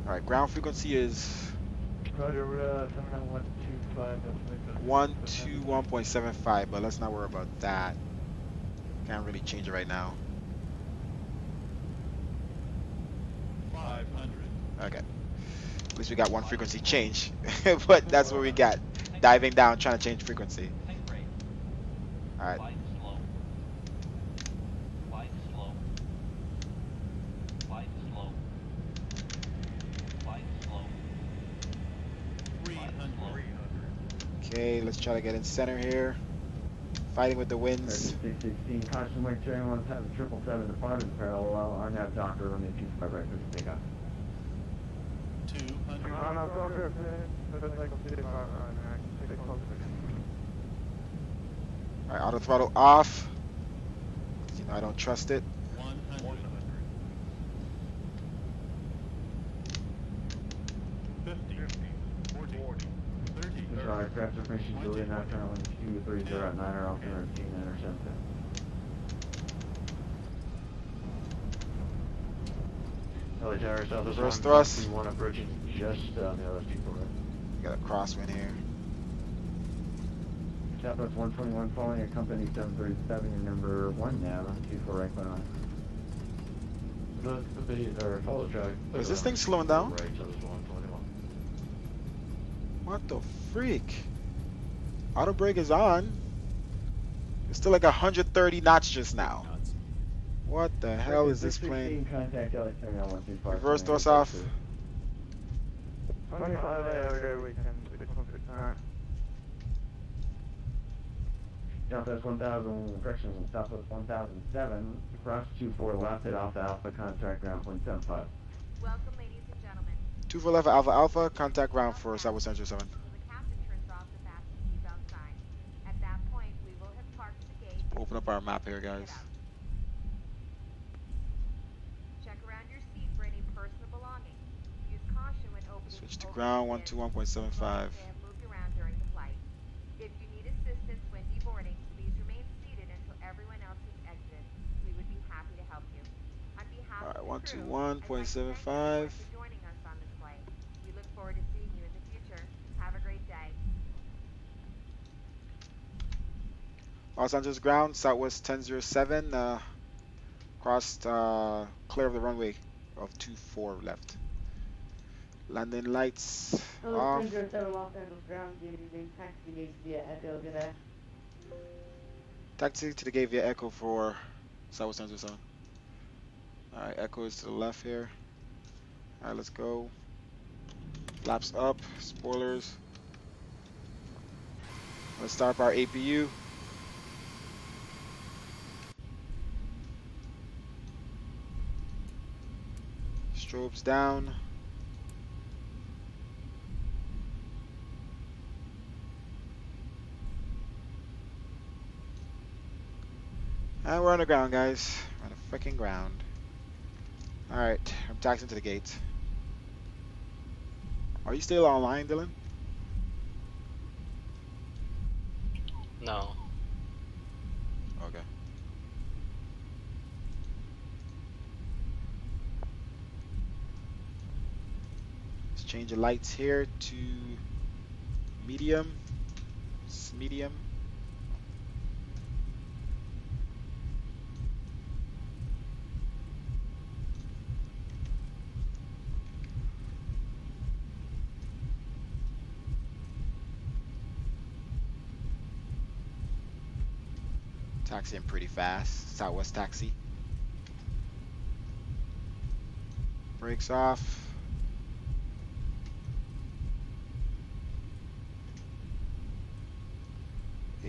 Alright, ground frequency is Roger, 125. 121.75, but let's not worry about that. Can't really change it right now. 500. Okay. At least we got one frequency change. But that's what we got. Diving down, trying to change frequency. Alright. Okay, let's try to get in center here. Fighting with the winds. 616, caution wing train 777 departed parallel. Our nav doctor on the 25 right, please take off. 200. Alright, auto throttle off. You know I don't trust it. 100. 50. 40. 30. Sorry, craft information Julia, now currently 230 at 9 or off 13 intercepted. Heli Tower, southwest Reverse thrust. 1 approaching just on the LST corner. Got a crosswind here. Southwest 121 following a company 737, your number 1 nav on 24 right on. Or follow track. Is this thing slowing down? Right, southwest 121. What the freak? Auto brake is on. It's still like 130 knots just now. What the hell is this plane? Contact LA terminal 125. Reverse thrust off. 25 okay, we can Southwest 1000, correction, Southwest 1007, cross 24 left at Alpha Alpha, contact ground 0.75. Welcome, ladies and gentlemen. 24 left Alpha Alpha, contact ground for Southwest Central 7. The captain turns off the fasten seatbelt sign. At that point, we will have parked the gate. Open up our map here, guys. Check around your seat for any personal belongings. Use caution when opening. Switch to ground 121.75. Moved around during the flight. If you need assistance when deboarding, please remain seated until everyone else has exited. We would be happy to help you. On behalf Alright, of the crew, I'd like to thank you 121.75. for joining us on this flight. We look forward to seeing you in the future. Have a great day. Los Angeles ground, Southwest 1007, crossed, clear of the runway of 24 left. Landing lights off. Los Angeles ground, using taxi gate via Echo today. Taxi to the gate via Echo for Southwest 1007. Alright, Echo is to the left here. Alright, let's go. Flaps up, spoilers. Let's start up our APU. Strobes down. And we're on the ground, guys. We're on the freaking ground. Alright, I'm taxiing to the gate. Are you still online, Dylan? No. Okay. Let's change the lights here to medium. It's medium. Taxiing pretty fast. Southwest taxi. Brakes off.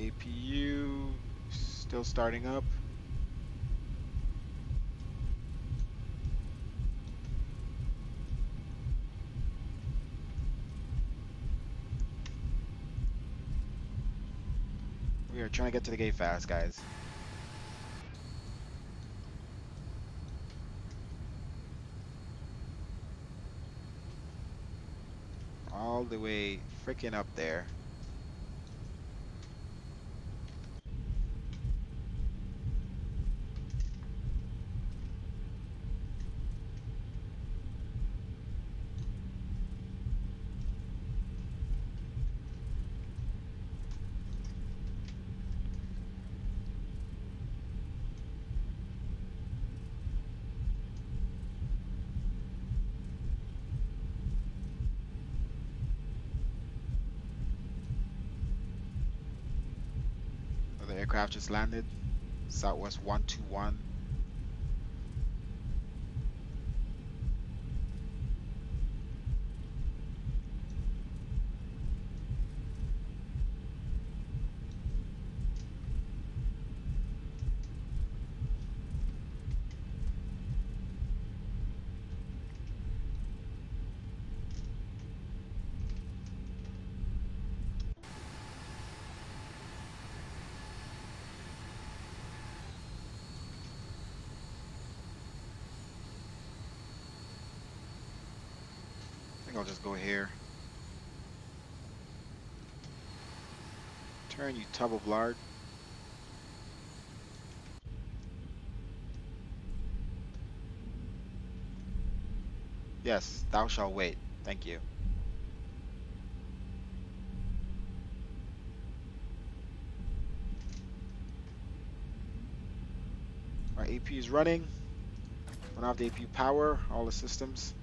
APU still starting up. We are trying to get to the gate fast, guys. All the way freaking up there. The aircraft just landed. Southwest 121. I think I'll just go here. Turn, you tub of lard. Yes, thou shalt wait. Thank you. Our AP is running. Run off the AP power, all the systems.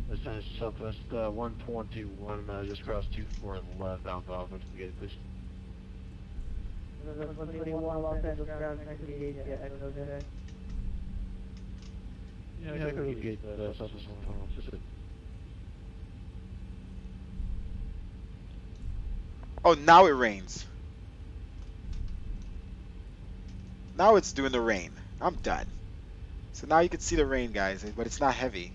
Let's finish Southwest 121, just crossed 24 and left, outbound, to get it, please. Los Angeles ground next to the gate, yeah, I don't know that. Yeah, I could have gate Southwest 121, just it. Oh, now it rains. Now it's doing the rain. I'm done. So now you can see the rain, guys, but it's not heavy.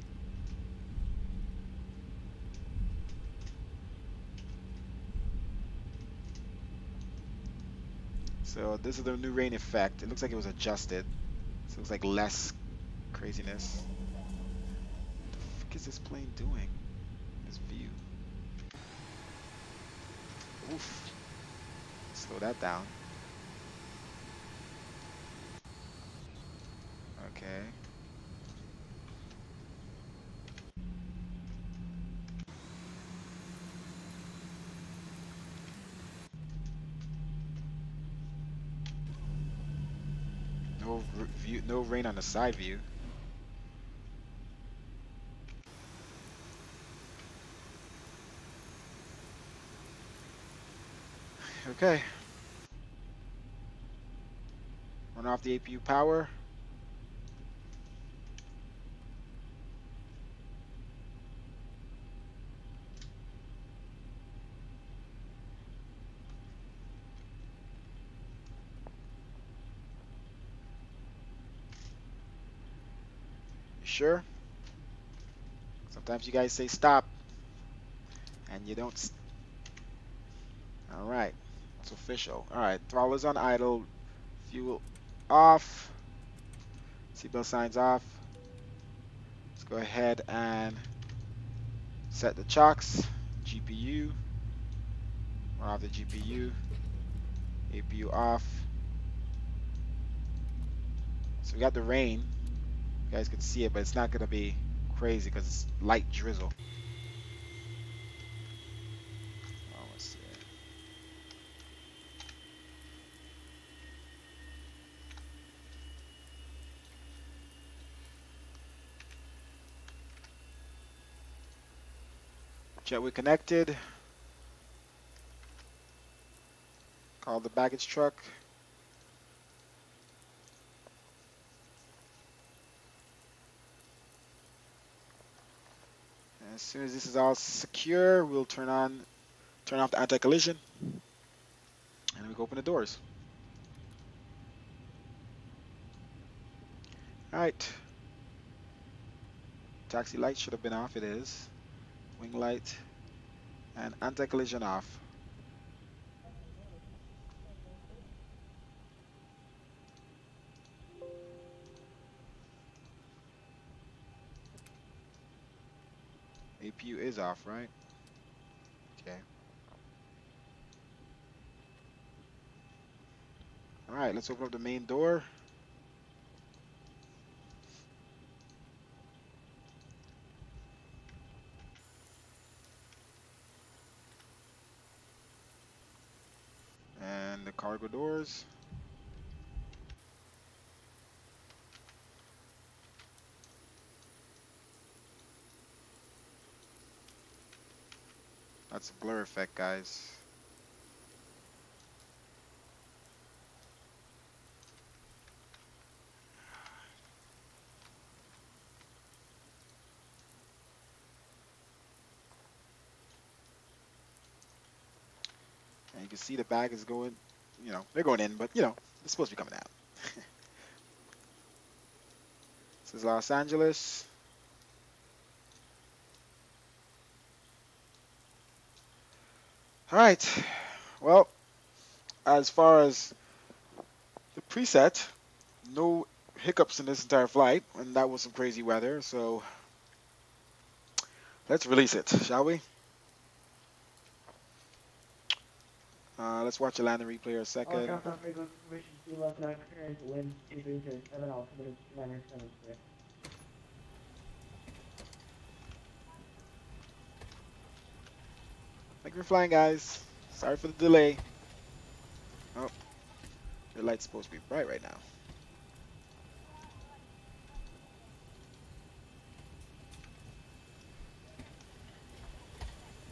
So this is the new rain effect. It looks like it was adjusted. So it looks like less craziness. What the fuck is this plane doing? This view. Oof. Slow that down. Okay. No view, no rain on the side view. Okay. Run off the APU power. You sure? Sometimes you guys say stop and you don't. All right. It's official. All right. Throttle is on idle. Fuel off. Seatbelt signs off. Let's go ahead and set the chocks. GPU. Run off the GPU. APU off. So we got the rain. You guys can see it, but it's not going to be crazy because it's light drizzle. Oh, let's see. Jetway connected. Call the baggage truck. As soon as this is all secure, we'll turn off the anti-collision. And And we can open the doors. All right. Taxi light should have been off. It is. Wing light and anti-collision off. APU is off, right? Okay. All right, let's open up the main door. And the cargo doors. That's a blur effect, guys. And you can see the bag is going, you know, they're going in, but, you know, it's supposed to be coming out. This is Los Angeles. All right. Well, as far as the preset, no hiccups in this entire flight, and that was some crazy weather, so let's release it, shall we? Let's watch a landing replay a second. All Delta frequency permission to left 9 current wind 2307 altimeter 976. Thank you for flying, guys. Sorry for the delay. Oh, your light's supposed to be bright right now.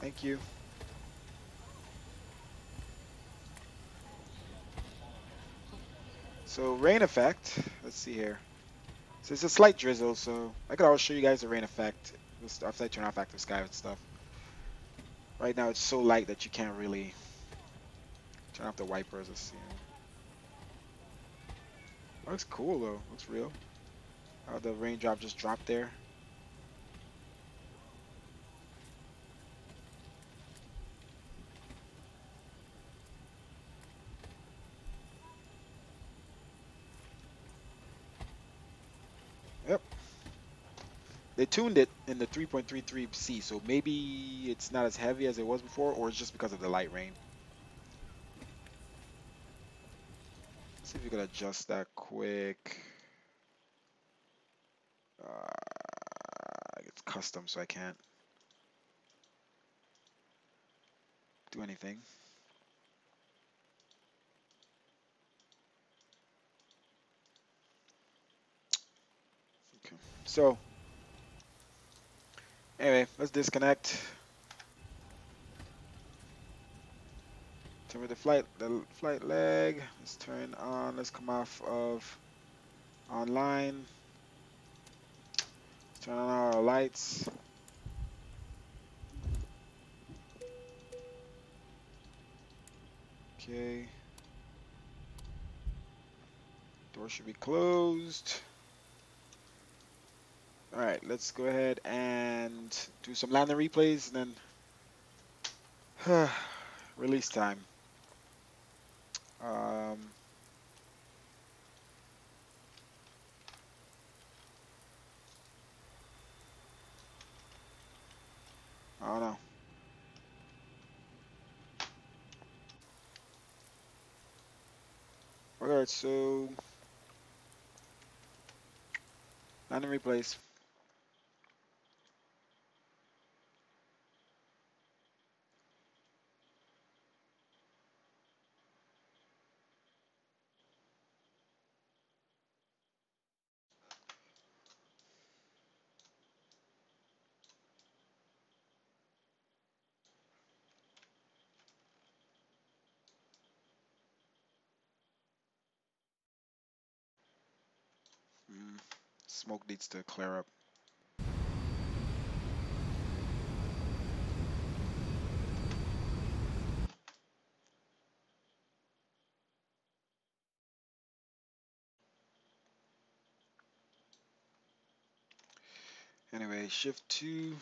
Thank you. So rain effect, let's see here. So it's a slight drizzle, so I could always show you guys the rain effect after I turn off active sky and stuff. Right now it's so light that you can't really turn off the wipers. Let's see. Looks cool though, looks real. How the raindrop just dropped there. Yep. They tuned it in the 3.33C, so maybe it's not as heavy as it was before, or it's just because of the light rain. Let's see if we can adjust that quick. It's custom, so I can't do anything. Okay. So, anyway, let's disconnect. Turn with the flight leg. Let's turn on. Let's come off of online. Let's turn on our lights. Okay. Door should be closed. All right, let's go ahead and do some landing replays and then release time. I don't know. Alright, so landing replays. Smoke needs to clear up. Anyway, shift 2.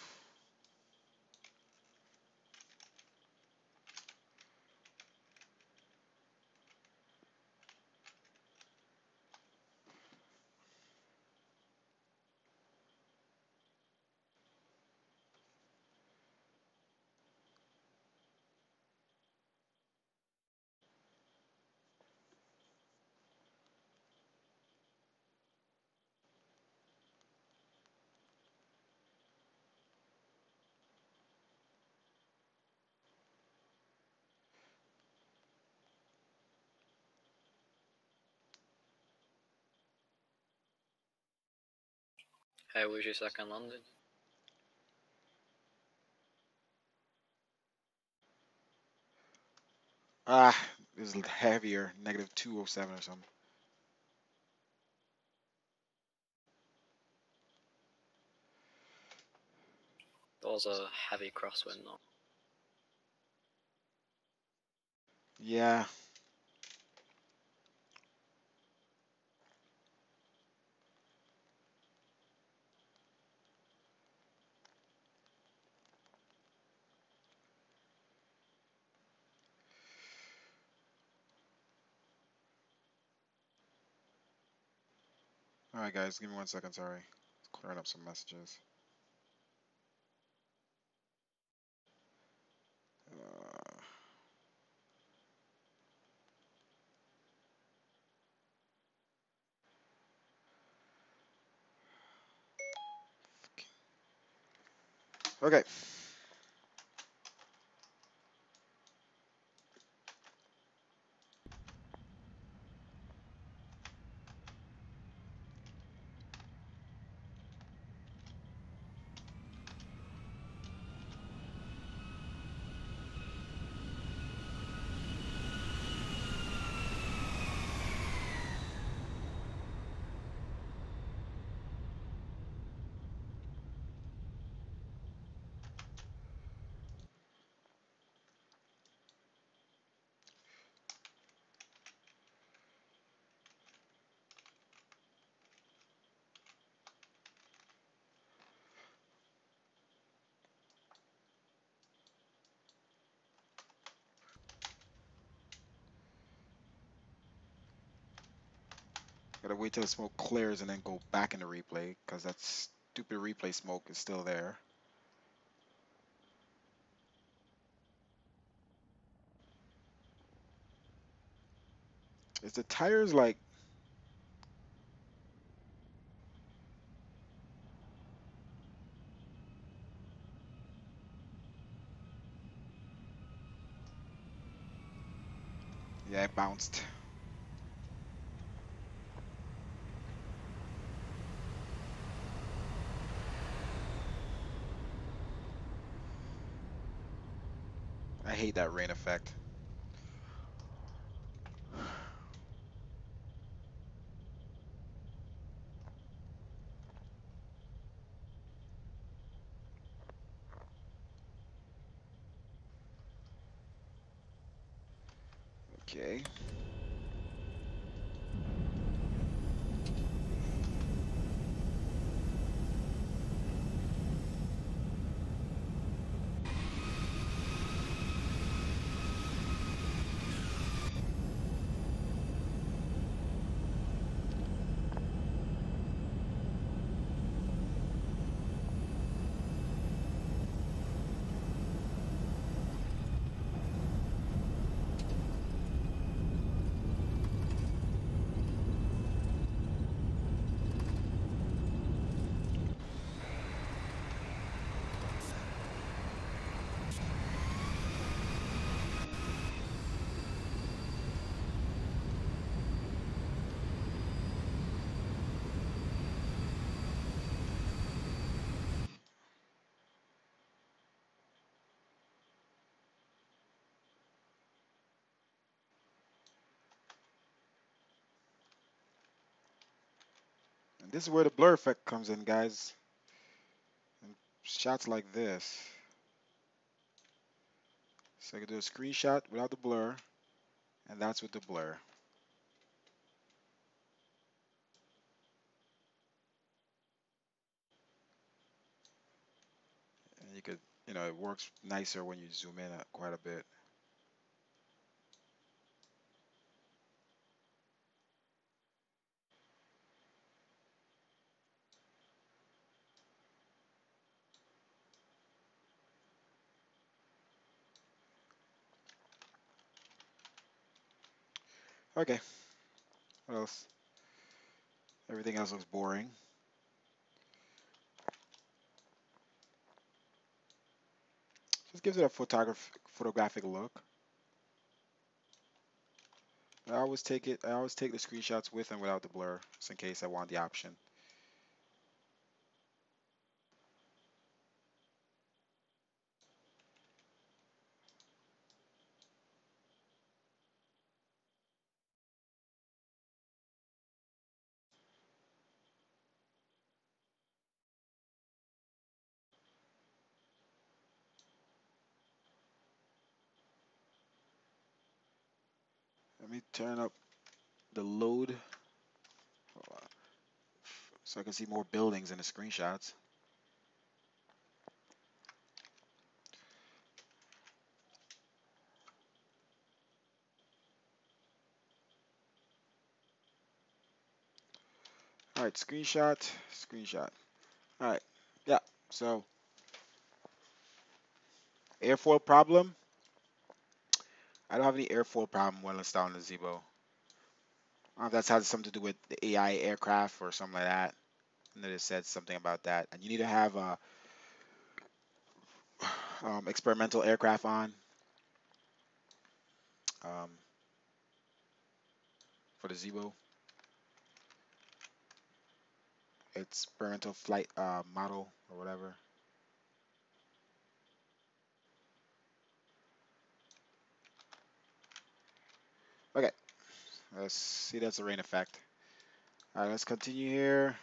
How was your second landing? Ah, it was heavier, negative 207 or something. That was a heavy crosswind though. Yeah. All right, guys, give me 1 second. Sorry, clearing up some messages. Uh, okay. Gotta wait till the smoke clears and then go back into replay, because that stupid replay smoke is still there. Is the tires like... Yeah, it bounced. I hate that rain effect. Okay. And this is where the blur effect comes in, guys. And shots like this. So I can do a screenshot without the blur, and that's with the blur. You know, it works nicer when you zoom in quite a bit. Okay, what else? Everything else looks boring. Just gives it a photographic look. I always take the screenshots with and without the blur, just in case I want the option. Let me turn up the load so I can see more buildings in the screenshots. All right, screenshot. All right, yeah. So airfoil problem. I don't have any airfoil problem when installing the Zebo. I don't know if that's has something to do with the AI aircraft or something like that. And then it said something about that. And you need to have a experimental aircraft on um, for the Zebo. Experimental flight model or whatever. Okay, let's see. That's a rain effect. All right, let's continue here.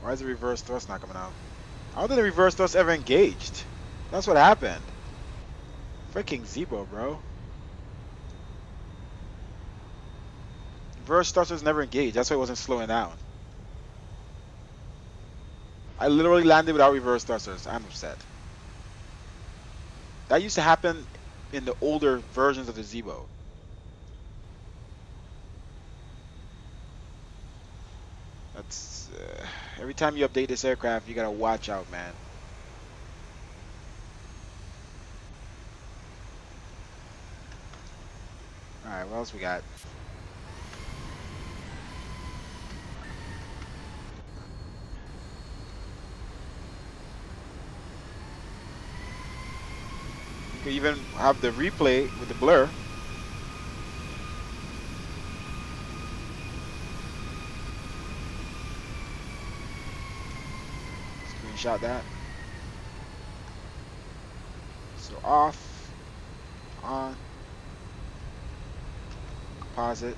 Why is the reverse thrust not coming out? I don't think the reverse thrust ever engaged. That's what happened. Freaking Zebo, bro. Reverse thrusters never engaged. That's why it wasn't slowing down. I literally landed without reverse thrusters. I'm upset. That used to happen in the older versions of the Zebo. That's every time you update this aircraft, you gotta watch out, man. All right, what else we got? You could even have the replay with the blur. Screenshot that. So off, on, composite,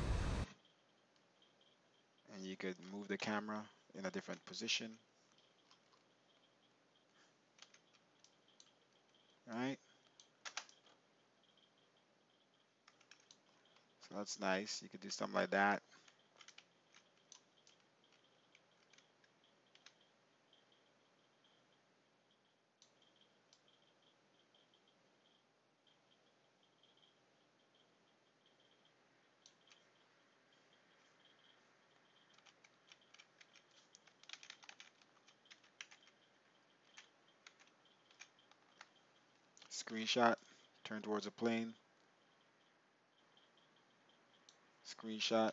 and you could move the camera in a different position. All right. So that's nice. You could do something like that. Screenshot, turn towards a plane. Screenshot.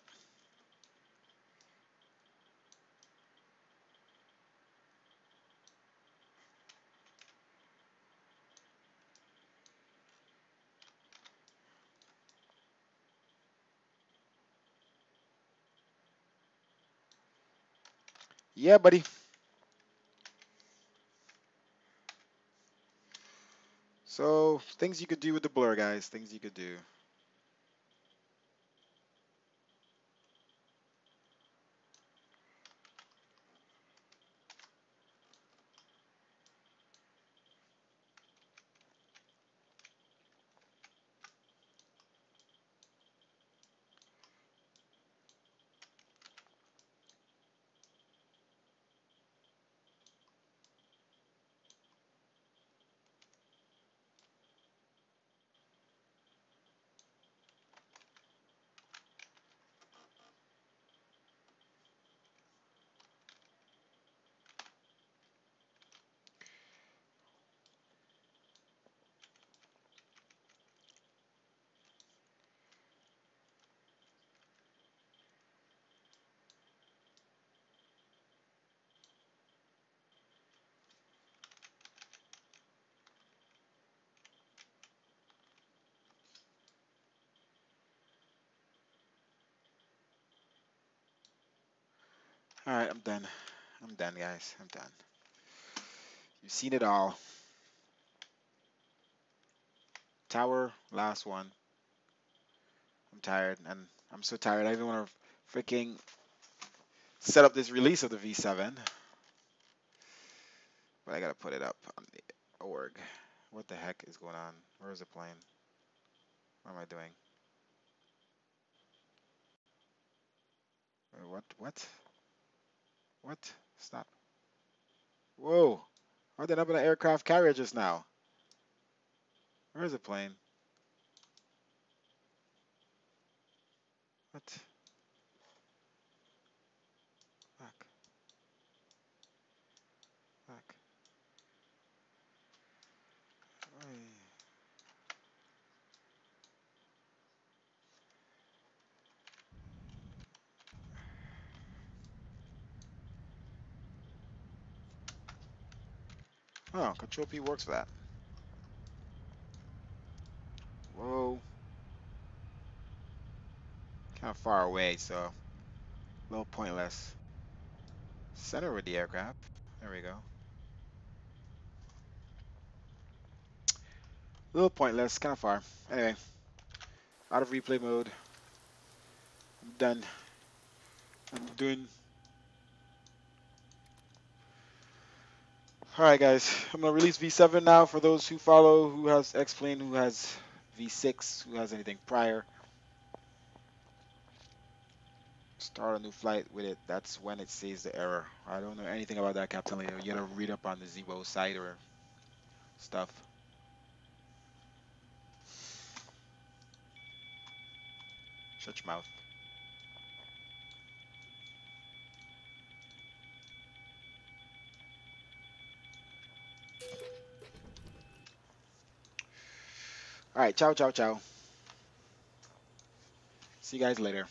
Yeah, buddy. So things you could do with the blur, guys. Things you could do. All right, I'm done. I'm done, guys. I'm done. You've seen it all. Tower, last one. I'm tired, and I'm so tired. I even want to freaking set up this release of the V7, but I gotta put it up on the org. What the heck is going on? Where is the plane? What am I doing? What? What? What? Stop. Whoa! How did I up in an aircraft carrier just now? Where is the plane? What? Fuck. Fuck. Hey. Oh, Control P works for that. Whoa. Kind of far away, so a little pointless. Center with the aircraft. There we go. A little pointless, kind of far. Anyway, out of replay mode. I'm done. I'm doing. Alright, guys. I'm going to release V7 now for those who follow, who has xplane, who has V6, who has anything prior. Start a new flight with it. That's when it says the error. I don't know anything about that, Captain Leo. You gotta read up on the Zebo site or stuff. Shut your mouth. Alright, ciao, ciao, ciao. See you guys later.